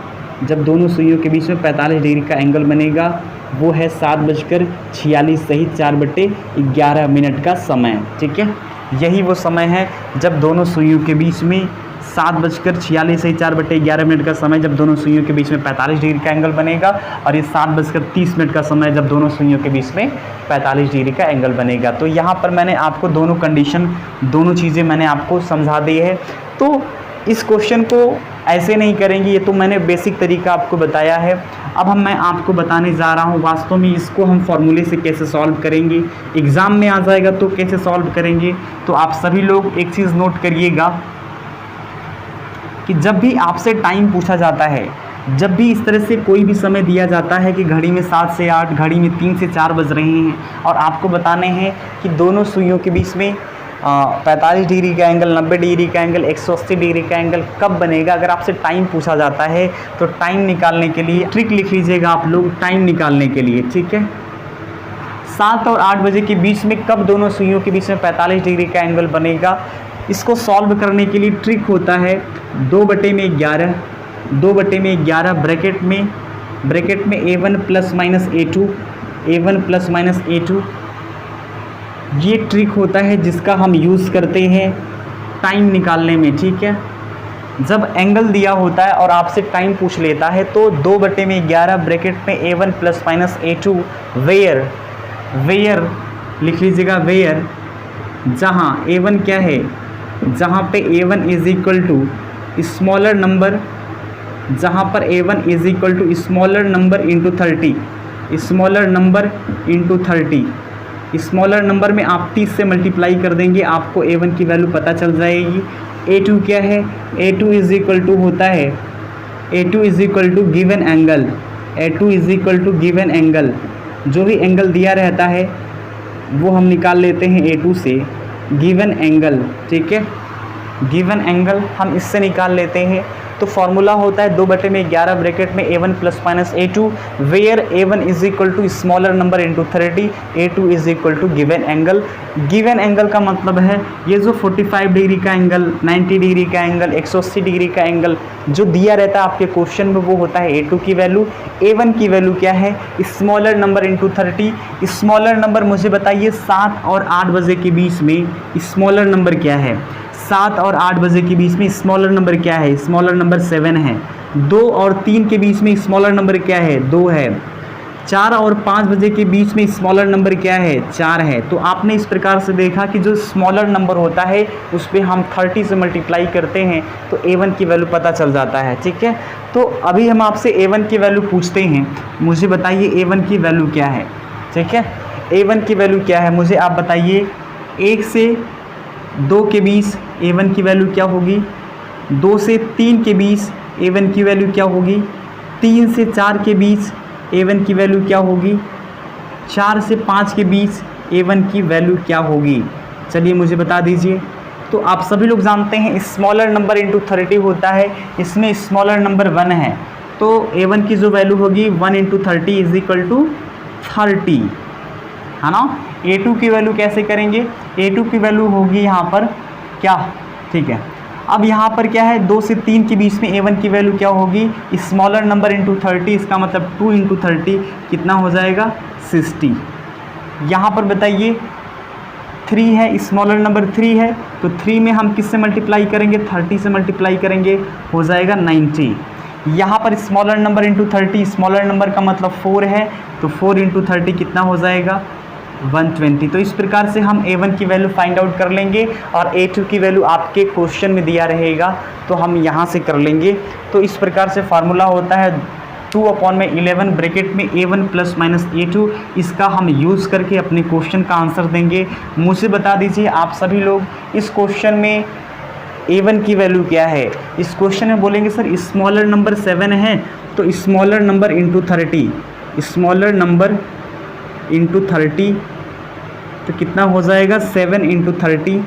45 डिग्री का एंगल बनेगा, वो है 7:46 सही 4/11 का समय। ठीक है, यही वो समय है जब दोनों सुइयों के बीच में 7:46 सही 4/11 का समय जब दोनों सुइयों के बीच में 45 डिग्री का एंगल बनेगा, और ये 7:30 का समय जब दोनों सुइयों के बीच में 45 डिग्री का एंगल बनेगा। तो यहाँ पर मैंने आपको दोनों कंडीशन, दोनों चीज़ें मैंने आपको समझा दी है। तो इस क्वेश्चन को ऐसे नहीं करेंगे, ये तो मैंने बेसिक तरीका आपको बताया है। अब मैं आपको बताने जा रहा हूँ वास्तव में इसको हम फॉर्मूले से कैसे सॉल्व करेंगे, एग्ज़ाम में आ जाएगा तो कैसे सॉल्व करेंगे। तो आप सभी लोग एक चीज़ नोट करिएगा कि जब भी आपसे टाइम पूछा जाता है, जब भी इस तरह से कोई भी समय दिया जाता है कि घड़ी में 7 से 8, घड़ी में 3 से 4 बज रहे हैं, और आपको बताने हैं कि दोनों सुइयों के बीच में 45 डिग्री का एंगल, 90 डिग्री का एंगल, 180 डिग्री का एंगल कब बनेगा। अगर आपसे टाइम पूछा जाता है तो टाइम निकालने के लिए ट्रिक लिख लीजिएगा आप लोग, टाइम निकालने के लिए। ठीक है, 7 और 8 बजे के बीच में कब दोनों सुइयों के बीच में 45 डिग्री का एंगल बनेगा। इसको सॉल्व करने के लिए ट्रिक होता है 2/11 ब्रैकेट में a1 + -a2 ये ट्रिक होता है जिसका हम यूज़ करते हैं टाइम निकालने में। ठीक है, जब एंगल दिया होता है और आपसे टाइम पूछ लेता है तो 2/11 ब्रैकेट में a1 + -a2 वेयर लिख लीजिएगा, वेयर जहाँ a1 क्या है, जहाँ पे a1 = स्मॉलर नंबर, जहाँ पर a1 = smaller number into 30, smaller number into 30। Smaller number में आप 30 से मल्टीप्लाई कर देंगे, आपको a1 की वैल्यू पता चल जाएगी। a2 क्या है, a2 होता है given angle, a2 given angle, जो भी एंगल दिया रहता है वो हम निकाल लेते हैं a2 से, गिवन एंगल। ठीक है, गिवन एंगल हम इससे निकाल लेते हैं। तो फॉर्मूला होता है 2/11 ब्रैकेट में a1 + -a2 where a1 = smaller number into 30, a2 given angle. Given angle का मतलब है ये जो 45 डिग्री का एंगल, 90 डिग्री का एंगल, 180 डिग्री का एंगल जो दिया रहता है आपके क्वेश्चन में, वो होता है a2 की वैल्यू। a1 की वैल्यू क्या है, smaller number into 30। Smaller number मुझे बताइए 7 और 8 बजे के बीच में स्मॉलर नंबर क्या है, 7 और 8 बजे के बीच में स्मॉलर नंबर क्या है, स्मॉलर नंबर 7 है। 2 और 3 के बीच में स्मॉलर नंबर क्या है, 2 है। 4 और 5 बजे के बीच में स्मॉलर नंबर क्या है, 4 है। तो आपने इस प्रकार से देखा कि जो स्मॉलर नंबर होता है उस पर हम 30 से मल्टीप्लाई करते हैं तो a1 की वैल्यू पता चल जाता है। ठीक है, तो अभी हम आपसे a1 की वैल्यू पूछते हैं, मुझे बताइए a1 की वैल्यू क्या है। ठीक है, a1 की वैल्यू क्या है मुझे आप बताइए। 1 से 2 के बीच a1 की वैल्यू क्या होगी, 2 से 3 के बीच a1 की वैल्यू क्या होगी, 3 से 4 के बीच a1 की वैल्यू क्या होगी, 4 से 5 के बीच a1 की वैल्यू क्या होगी, चलिए मुझे बता दीजिए। तो आप सभी लोग जानते हैं स्मॉलर नंबर इंटू 30 होता है, इसमें स्मॉलर नंबर 1 है, तो a1 की जो वैल्यू होगी 1 × 30 = 30, है ना। a2 की वैल्यू कैसे करेंगे, a2 की वैल्यू होगी यहाँ पर क्या, ठीक है। अब यहाँ पर क्या है, 2 से 3 के बीच में a1 की वैल्यू क्या होगी, स्मॉलर नंबर इंटू 30, इसका मतलब 2 × 30 कितना हो जाएगा, 60। यहाँ पर बताइए 3 है, स्मॉलर नंबर 3 है, तो 3 में हम किससे मल्टीप्लाई करेंगे, 30 से मल्टीप्लाई करेंगे, हो जाएगा 90। यहाँ पर smaller number into 30, smaller number का मतलब 4 है, तो 4 × 30 कितना हो जाएगा, 120। तो इस प्रकार से हम a1 की वैल्यू फाइंड आउट कर लेंगे, और a2 की वैल्यू आपके क्वेश्चन में दिया रहेगा तो हम यहाँ से कर लेंगे। तो इस प्रकार से फार्मूला होता है 2/11 ब्रैकेट में a1 प्लस माइनस a2, इसका हम यूज़ करके अपने क्वेश्चन का आंसर देंगे। मुझे बता दीजिए आप सभी लोग इस क्वेश्चन में a1 की वैल्यू क्या है। इस क्वेश्चन में बोलेंगे सर स्मॉलर नंबर 7 है, तो smaller number into 30, smaller number into 30 तो कितना हो जाएगा 7 इंटू 30,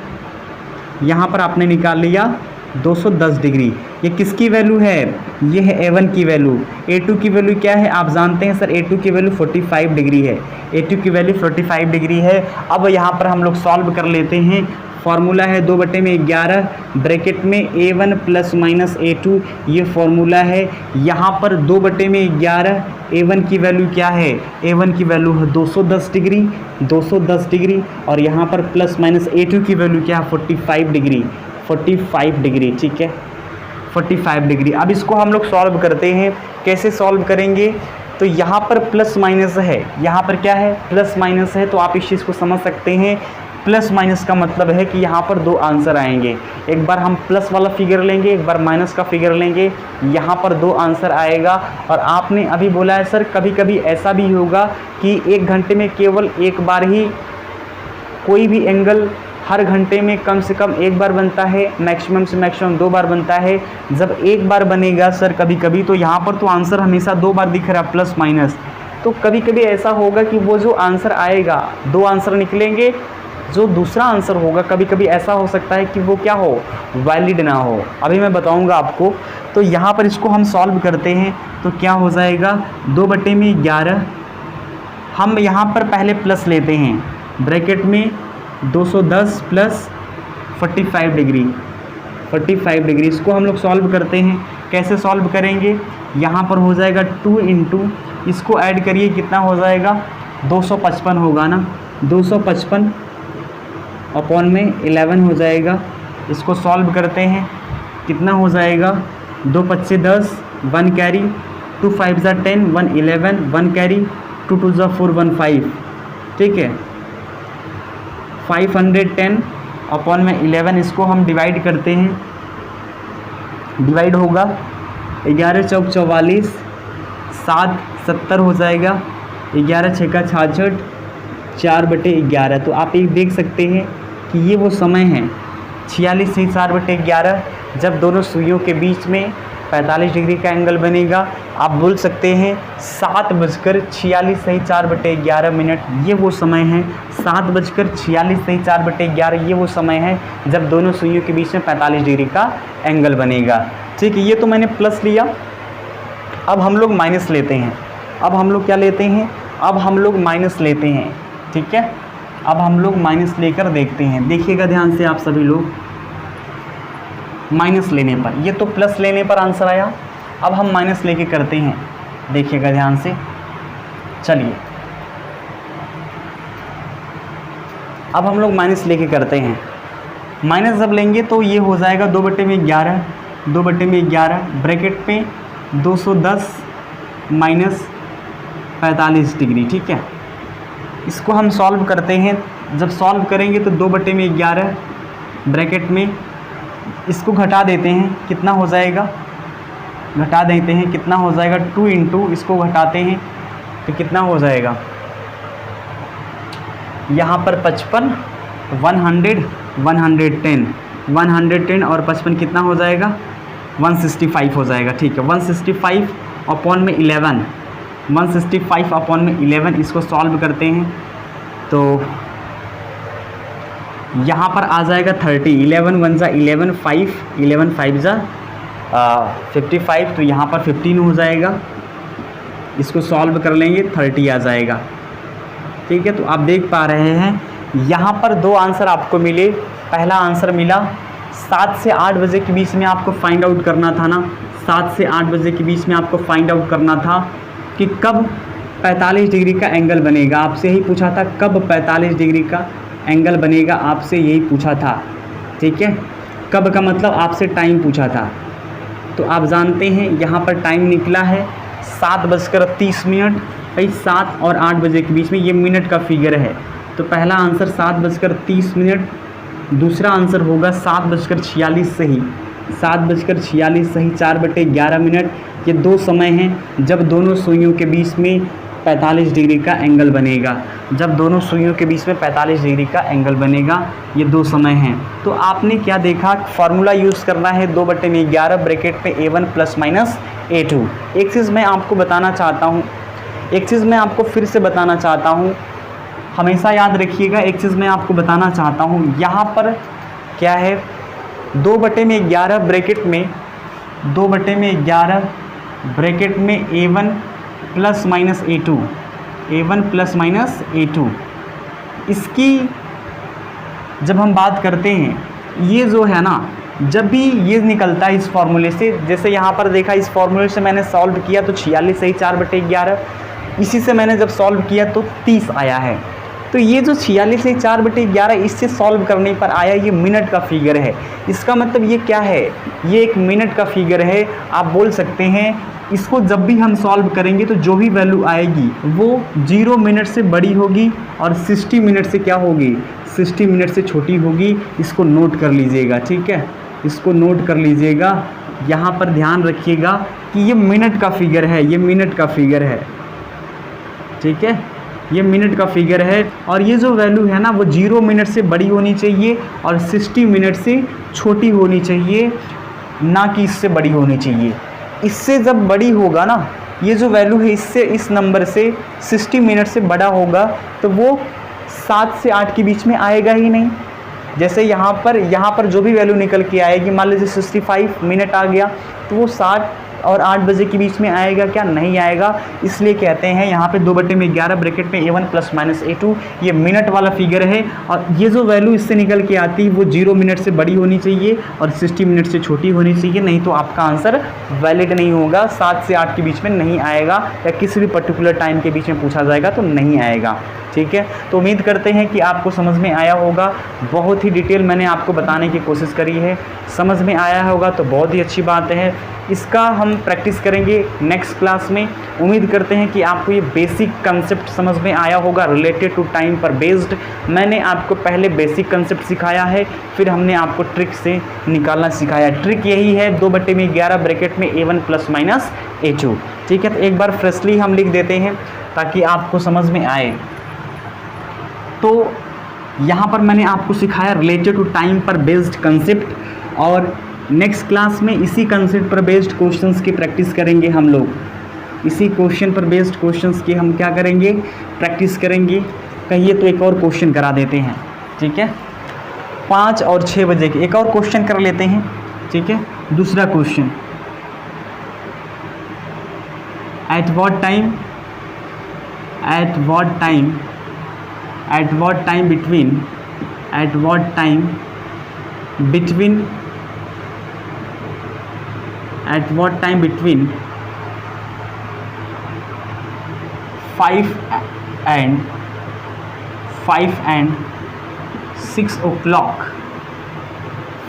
यहाँ पर आपने निकाल लिया 210 डिग्री। ये किसकी वैल्यू है, ये है a1 की वैल्यू। a2 की वैल्यू क्या है आप जानते हैं सर, a2 की वैल्यू 45 डिग्री है, a2 की वैल्यू 45 डिग्री है। अब यहाँ पर हम लोग सॉल्व कर लेते हैं। फार्मूला है 2/11 ब्रैकेट में a1 प्लस माइनस a2, ये फार्मूला है। यहाँ पर 2/11 a1 की वैल्यू क्या है, a1 की वैल्यू है 210 डिग्री, 210 डिग्री, और यहाँ पर प्लस माइनस a2 की वैल्यू क्या है 45 डिग्री, 45 डिग्री, ठीक है 45 डिग्री। अब इसको हम लोग सॉल्व करते हैं। कैसे सॉल्व करेंगे, तो यहाँ पर प्लस माइनस है, यहाँ पर क्या है प्लस माइनस है, तो आप इस चीज़ को समझ सकते हैं। प्लस माइनस का मतलब है कि यहाँ पर दो आंसर आएंगे, एक बार हम प्लस वाला फिगर लेंगे, एक बार माइनस का फिगर लेंगे, यहाँ पर दो आंसर आएगा। और आपने अभी बोला है सर कभी कभी ऐसा भी होगा कि 1 घंटे में केवल एक बार ही कोई भी एंगल हर घंटे में कम से कम एक बार बनता है, मैक्सिमम से मैक्सिमम 2 बार बनता है। जब एक बार बनेगा सर कभी कभी, तो यहाँ पर तो आंसर हमेशा 2 बार दिख रहा है प्लस माइनस, तो कभी कभी ऐसा होगा कि वो जो आंसर आएगा 2 आंसर निकलेंगे, जो दूसरा आंसर होगा कभी कभी ऐसा हो सकता है कि वो क्या हो वैलिड ना हो। अभी मैं बताऊंगा आपको। तो यहाँ पर इसको हम सॉल्व करते हैं तो क्या हो जाएगा 2/11, हम यहाँ पर पहले प्लस लेते हैं ब्रैकेट में 210 प्लस 45 डिग्री, 45 डिग्री, इसको हम लोग सॉल्व करते हैं। कैसे सॉल्व करेंगे, यहाँ पर हो जाएगा 2 इंटू, इसको ऐड करिए कितना हो जाएगा 255 होगा ना, 255 अपॉन में 11 हो जाएगा। इसको सॉल्व करते हैं कितना हो जाएगा 2 5 10, 1 कैरी, 2 5 10, 1 11, 1 कैरी, 2 2 4 1 5, ठीक है 510 अपॉन में 11, इसको हम डिवाइड करते हैं, डिवाइड होगा 11 चौक 44, 7 70 हो जाएगा, 11 6 का 66, 4/11। तो आप एक देख सकते हैं कि ये वो समय है 46 से 4/11 जब दोनों सुइयों के बीच में 45 डिग्री का एंगल बनेगा। आप बोल सकते हैं 7:46 से 4/11 मिनट, ये वो समय है 7:46 से 4/11, ये वो समय है जब दोनों सुइयों के बीच में 45 डिग्री का एंगल बनेगा। ठीक है, ये तो मैंने प्लस लिया। अब हम लोग माइनस लेते हैं, अब हम लोग क्या लेते हैं, अब हम लोग माइनस लेते हैं, ठीक है। अब हम लोग माइनस लेकर देखते हैं, देखिएगा ध्यान से आप सभी लोग। माइनस लेने पर, ये तो प्लस लेने पर आंसर आया, अब हम माइनस लेके करते हैं, देखिएगा ध्यान से। चलिए अब हम लोग माइनस लेके करते हैं। माइनस जब लेंगे तो ये हो जाएगा 2/11, 2/11 ब्रैकेट में 210 माइनस 45 डिग्री, ठीक है। इसको हम सॉल्व करते हैं, जब सॉल्व करेंगे तो 2/11 ब्रैकेट में इसको घटा देते हैं, कितना हो जाएगा, घटा देते हैं, कितना हो जाएगा 2 इंटू इसको घटाते हैं तो कितना हो जाएगा, यहाँ पर 55, 100, 110, 110 और 55 कितना हो जाएगा 165 हो जाएगा, ठीक है। 165 अपॉन में 11, 165 अपॉन में 11, इसको सॉल्व करते हैं तो यहाँ पर आ जाएगा 30, 11 1 जा 11, 5 11 5 जा 55, तो यहाँ पर 15 हो जाएगा। इसको सॉल्व कर लेंगे 30 आ जाएगा, ठीक है। तो आप देख पा रहे हैं यहाँ पर दो आंसर आपको मिले। पहला आंसर मिला 7 से 8 बजे के बीच में आपको फाइंड आउट करना था ना, 7 से 8 बजे के बीच में आपको फाइंड आउट करना था कि कब 45 डिग्री का एंगल बनेगा। आपसे यही पूछा था कब 45 डिग्री का एंगल बनेगा, आपसे यही पूछा था, ठीक है। कब का मतलब आपसे टाइम पूछा था, तो आप जानते हैं यहाँ पर टाइम निकला है 7:30। भाई 7 और 8 बजे के बीच में ये मिनट का फिगर है, तो पहला आंसर 7:30, दूसरा आंसर होगा 7:46 से ही 7:46 सही 4/11 ये 2 समय हैं जब दोनों सुइयों के बीच में 45 डिग्री का एंगल बनेगा। जब दोनों सुइयों के बीच में 45 डिग्री का एंगल बनेगा, ये 2 समय हैं। तो आपने क्या देखा, फार्मूला यूज़ करना है 2/11 ब्रैकेट में A1 ± A2। एक चीज़ मैं आपको बताना चाहता हूँ, एक चीज़ मैं आपको फिर से बताना चाहता हूँ, हमेशा याद रखिएगा। एक चीज़ मैं आपको बताना चाहता हूँ, यहाँ पर क्या है, 2/11 ब्रैकेट में 2/11 ब्रैकेट में A1 ± A2, A1 ± A2, इसकी जब हम बात करते हैं, ये जो है ना, जब भी ये निकलता है इस फॉर्मूले से, जैसे यहाँ पर देखा, इस फॉर्मूले से मैंने सॉल्व किया तो 46 सही 4/11, इसी से मैंने जब सॉल्व किया तो 30 आया है। तो ये जो 46 सही 4/11 इससे सॉल्व करने पर आया, ये मिनट का फिगर है। इसका मतलब ये क्या है, ये एक मिनट का फिगर है। आप बोल सकते हैं इसको जब भी हम सॉल्व करेंगे तो जो भी वैल्यू आएगी वो 0 मिनट से बड़ी होगी और 60 मिनट से क्या होगी, 60 मिनट से छोटी होगी। इसको नोट कर लीजिएगा, ठीक है, इसको नोट कर लीजिएगा। यहाँ पर ध्यान रखिएगा कि ये मिनट का फिगर है, ये मिनट का फिगर है, ठीक है, ये मिनट का फिगर है। और ये जो वैल्यू है ना, वो 0 मिनट से बड़ी होनी चाहिए और 60 मिनट से छोटी होनी चाहिए, ना कि इससे बड़ी होनी चाहिए। इससे जब बड़ी होगा ना, ये जो वैल्यू है, इससे, इस नंबर से 60 मिनट से बड़ा होगा तो वो 7 से 8 के बीच में आएगा ही नहीं। जैसे यहाँ पर जो भी वैल्यू निकल के आएगी, मान लीजिए 65 मिनट आ गया, तो वो 7 और 8 बजे के बीच में आएगा क्या, नहीं आएगा। इसलिए कहते हैं यहाँ पे 2/11 ब्रैकेट में A1 ± A2, ये मिनट वाला फिगर है। और ये जो वैल्यू इससे निकल के आती है वो 0 मिनट से बड़ी होनी चाहिए और 60 मिनट से छोटी होनी चाहिए, नहीं तो आपका आंसर वैलिड नहीं होगा। 7 से 8 के बीच में नहीं आएगा, या किसी भी पर्टिकुलर टाइम के बीच में पूछा जाएगा तो नहीं आएगा, ठीक है। तो उम्मीद करते हैं कि आपको समझ में आया होगा। बहुत ही डिटेल मैंने आपको बताने की कोशिश करी है, समझ में आया होगा तो बहुत ही अच्छी बात है। इसका हम प्रैक्टिस करेंगे नेक्स्ट क्लास में। उम्मीद करते हैं कि आपको ये बेसिक कंसेप्ट समझ में आया होगा रिलेटेड टू टाइम पर बेस्ड। मैंने आपको पहले बेसिक कंसेप्ट सिखाया है, फिर हमने आपको ट्रिक से निकालना सिखाया। ट्रिक यही है 2/11 ब्रैकेट में A1 ± A2, ठीक है। तो एक बार फ्रेशली हम लिख देते हैं ताकि आपको समझ में आए। तो यहाँ पर मैंने आपको सिखाया रिलेटेड टू टाइम पर बेस्ड कंसेप्ट, और नेक्स्ट क्लास में इसी कंसेप्ट पर बेस्ड क्वेश्चंस की प्रैक्टिस करेंगे हम लोग। इसी क्वेश्चन पर बेस्ड क्वेश्चंस की हम क्या करेंगे, प्रैक्टिस करेंगे। कहिए तो एक और क्वेश्चन करा देते हैं, ठीक है। 5 और 6 बजे के एक और क्वेश्चन कर लेते हैं, ठीक है। दूसरा question, eight what time between 5 and 6 o'clock,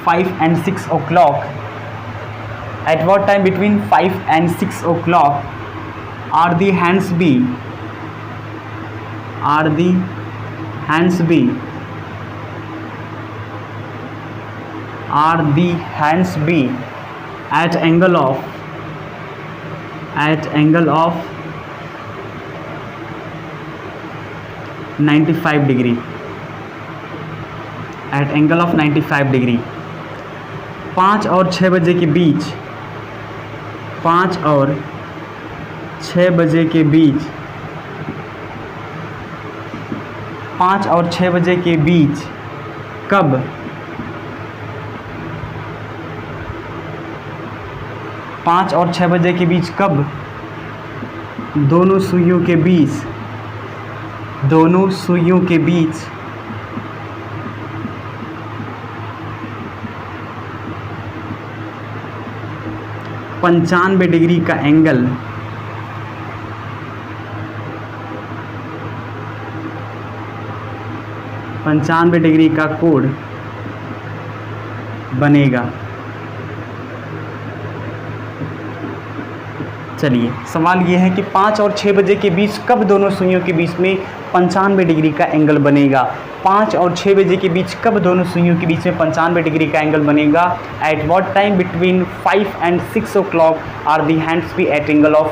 5 and 6 o'clock, at what time between 5 and 6 o'clock are the hands be at angle of 95 degree, at angle of 95 degree। 5 और 6 बजे के बीच, 5 और 6 बजे के बीच, 5 और 6 बजे के बीच कब 5 और 6 बजे के बीच कब दोनों सुइयों के बीच 95 डिग्री का एंगल, 95 डिग्री का कोण बनेगा। चलिए, सवाल ये है कि 5 और 6 बजे के बीच कब दोनों सुइयों के बीच में 95 डिग्री का एंगल बनेगा। 5 और 6 बजे के बीच कब दोनों सुइयों के बीच में 95 डिग्री का एंगल बनेगा? At what time between 5 and 6 o'clock are the hands be at angle of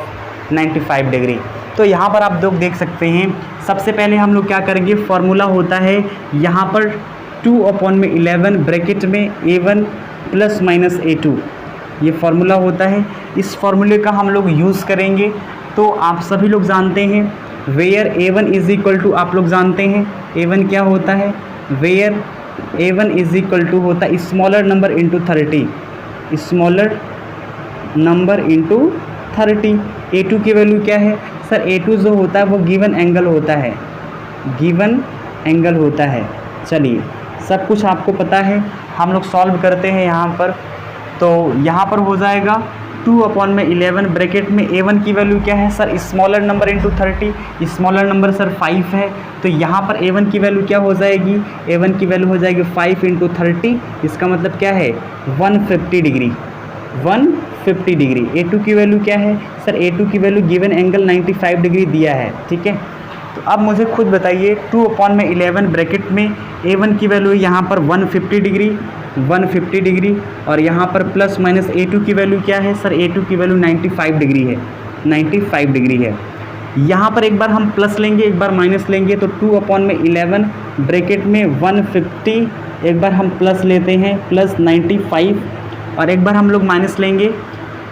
95 degree. तो यहाँ पर आप लोग देख सकते हैं, सबसे पहले हम लोग क्या करेंगे, फॉर्मूला होता है यहाँ पर 2/11 ब्रैकेट में A1 प्लस माइनस A2, ये फार्मूला होता है। इस फार्मूले का हम लोग यूज़ करेंगे। तो आप सभी लोग जानते हैं where A1 is equal to, आप लोग जानते हैं A1 क्या होता है, where A1 is equal to होता है smaller number into 30, smaller number into 30। A2 की वैल्यू क्या है सर? A2 जो होता है वो गिवन एंगल होता है, गिवन एंगल होता है। चलिए सब कुछ आपको पता है, हम लोग सॉल्व करते हैं यहाँ पर। तो यहाँ पर हो जाएगा 2/11 ब्रैकेट में A1 की वैल्यू क्या है sir? Smaller number into 30, smaller number sir 5 है। तो यहाँ पर A1 की वैल्यू क्या हो जाएगी? A1 की वैल्यू हो जाएगी 5 इंटू 30, इसका मतलब क्या है 150 डिग्री, 150 डिग्री। A2 की वैल्यू क्या है सर? A2 की वैल्यू गिवन एंगल 95 डिग्री दिया है, ठीक है। तो अब मुझे खुद बताइए 2/11 ब्रैकेट में A1 की वैल्यू यहाँ पर 150 डिग्री, 150 डिग्री, और यहाँ पर प्लस माइनस A2 की वैल्यू क्या है सर? A2 की वैल्यू 95 डिग्री है, 95 डिग्री है। यहाँ पर एक बार हम प्लस लेंगे, एक बार माइनस लेंगे। तो 2/11 ब्रैकेट में 150, एक बार हम प्लस लेते हैं प्लस 95, और एक बार हम लोग माइनस लेंगे।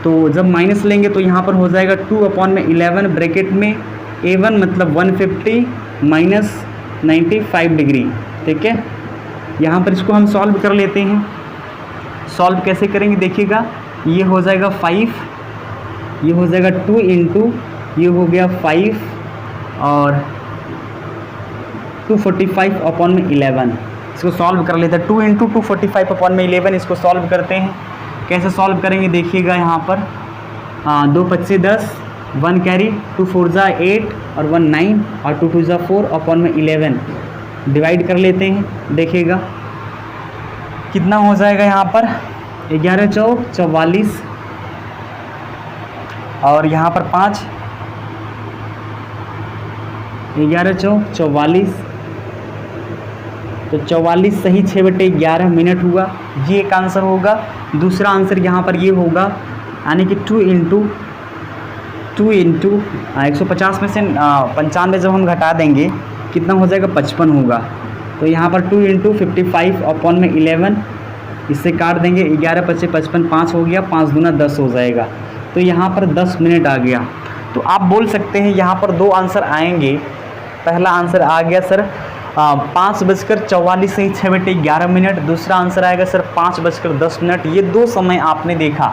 तो जब माइनस लेंगे तो यहाँ पर हो जाएगा 2/11 ब्रैकेट में A1 मतलब 150 माइनस 95 डिग्री, ठीक है। यहाँ पर इसको हम सॉल्व कर लेते हैं। सॉल्व कैसे करेंगे देखिएगा, ये हो जाएगा 5, ये हो जाएगा 2 इंटू, ये हो गया 5 और 245/11। इसको सॉल्व कर लेते हैं। 2 इंटू 245/11, इसको सॉल्व करते हैं। कैसे सॉल्व करेंगे देखिएगा, यहाँ पर 2 5 10, 1 कैरी, 2 4 जा 8 और 1 9 और 2 2 जा 4/11 डिवाइड कर लेते हैं। देखिएगा कितना हो जाएगा यहाँ पर 11 चौक 44 और यहाँ पर 5, 11 चौक 44, तो 44 सही 6/11 मिनट हुआ, ये एक आंसर होगा। दूसरा आंसर यहाँ पर ये होगा, यानी कि 2 इंटू 150 में से 95 जब हम घटा देंगे कितना हो जाएगा 55 होगा। तो यहाँ पर 2 इंटू 55/11, इससे काट देंगे 11 25 55, 5 हो गया, 5 दूना 10 हो जाएगा। तो यहाँ पर 10 मिनट आ गया। तो आप बोल सकते हैं यहाँ पर 2 आंसर आएंगे। पहला आंसर आ गया सर 5:44 सही 6/11 मिनट। दूसरा आंसर आएगा सर 5:10। ये 2 समय आपने देखा,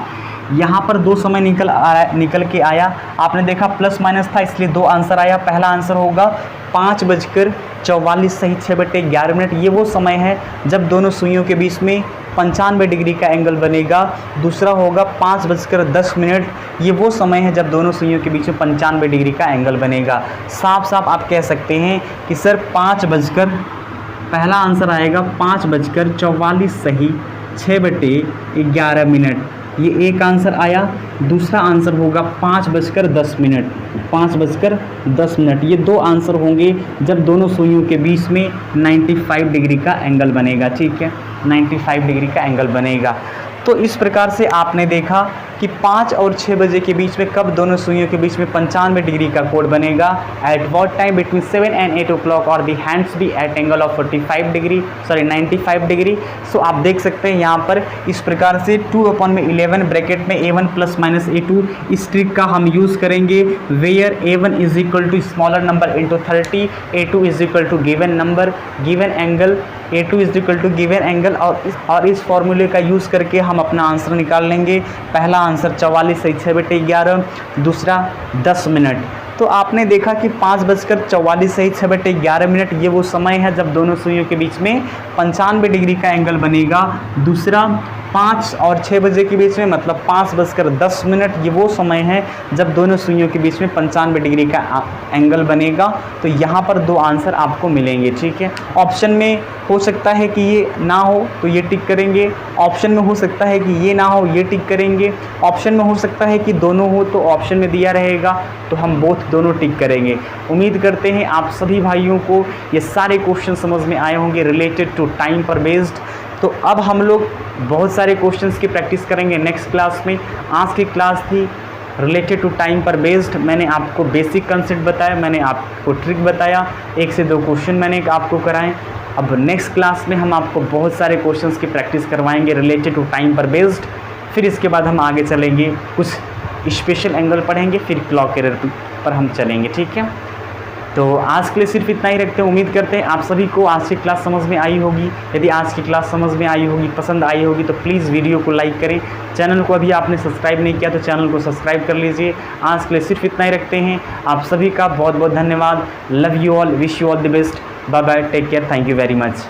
यहाँ पर 2 समय निकल के आया। आपने देखा प्लस माइनस था इसलिए 2 आंसर आया। पहला आंसर होगा 5:44 सही 6/11 मिनट। ये वो समय है जब दोनों सुइयों के बीच में 95 डिग्री का एंगल बनेगा। दूसरा होगा 5:10, ये वो समय है जब दोनों सुइयों के बीच में 95 डिग्री का एंगल बनेगा। साफ साफ आप कह सकते हैं कि सर पहला आंसर आएगा 5:44 सही 6/11 मिनट, ये एक आंसर आया। दूसरा आंसर होगा 5:10 मिनट, 5:10 मिनट। ये 2 आंसर होंगे जब दोनों सुइयों के बीच में 95 डिग्री का एंगल बनेगा, ठीक है, 95 डिग्री का एंगल बनेगा। तो इस प्रकार से आपने देखा कि 5 और 6 बजे के बीच में कब दोनों सुइयों के बीच में 95 डिग्री का कोण बनेगा। At what time between 7 and 8 o'clock और the hands be at angle of 95 degree. So आप देख सकते हैं यहाँ पर इस प्रकार से 2/11 ब्रैकेट में A1 प्लस माइनस A2, इस ट्रिक का हम यूज़ करेंगे। Where A1 is equal to smaller number into 30, A2 is equal to given number, given angle, A2 is equal to given angle, और इस फॉर्मूले का यूज़ करके हम अपना आंसर निकाल लेंगे। पहला आंसर 44 सही 6/11, दूसरा 10 मिनट। तो आपने देखा कि 5:44 सही 6/11 मिनट, ये वो समय है जब दोनों सुइयों के बीच में 95 डिग्री का एंगल बनेगा। दूसरा 5 और 6 बजे के बीच में, मतलब 5:10 ये वो समय है जब दोनों सुइयों के बीच में 95 डिग्री का एंगल बनेगा। तो यहाँ पर 2 आंसर आपको मिलेंगे, ठीक है। ऑप्शन में हो सकता है कि ये ना हो तो ये टिक करेंगे, ऑप्शन में हो सकता है कि ये ना हो, ये टिक करेंगे, ऑप्शन में हो सकता है कि दोनों हो तो ऑप्शन में दिया रहेगा तो हम दोनों टिक करेंगे। उम्मीद करते हैं आप सभी भाइयों को ये सारे क्वेश्चन समझ में आए होंगे रिलेटेड टू टाइम पर बेस्ड। तो अब हम लोग बहुत सारे क्वेश्चंस की प्रैक्टिस करेंगे नेक्स्ट क्लास में। आज की क्लास थी रिलेटेड टू टाइम पर बेस्ड। मैंने आपको बेसिक कंसेप्ट बताया, मैंने आपको ट्रिक बताया, 1 से 2 क्वेश्चन मैंने आपको कराएं। अब नेक्स्ट क्लास में हम आपको बहुत सारे क्वेश्चंस की प्रैक्टिस करवाएंगे रिलेटेड टू टाइम पर बेस्ड। फिर इसके बाद हम आगे चलेंगे, कुछ स्पेशल एंगल पढ़ेंगे, फिर क्लॉक एरर पर हम चलेंगे, ठीक है। तो आज के लिए सिर्फ इतना ही रखते हैं। उम्मीद करते हैं आप सभी को आज की क्लास समझ में आई होगी। यदि आज की क्लास समझ में आई होगी, पसंद आई होगी तो प्लीज़ वीडियो को लाइक करें। चैनल को अभी आपने सब्सक्राइब नहीं किया तो चैनल को सब्सक्राइब कर लीजिए। आज के लिए सिर्फ इतना ही रखते हैं। आप सभी का बहुत बहुत धन्यवाद। Love you all, wish you all the best. Bye bye, take care, thank you very much.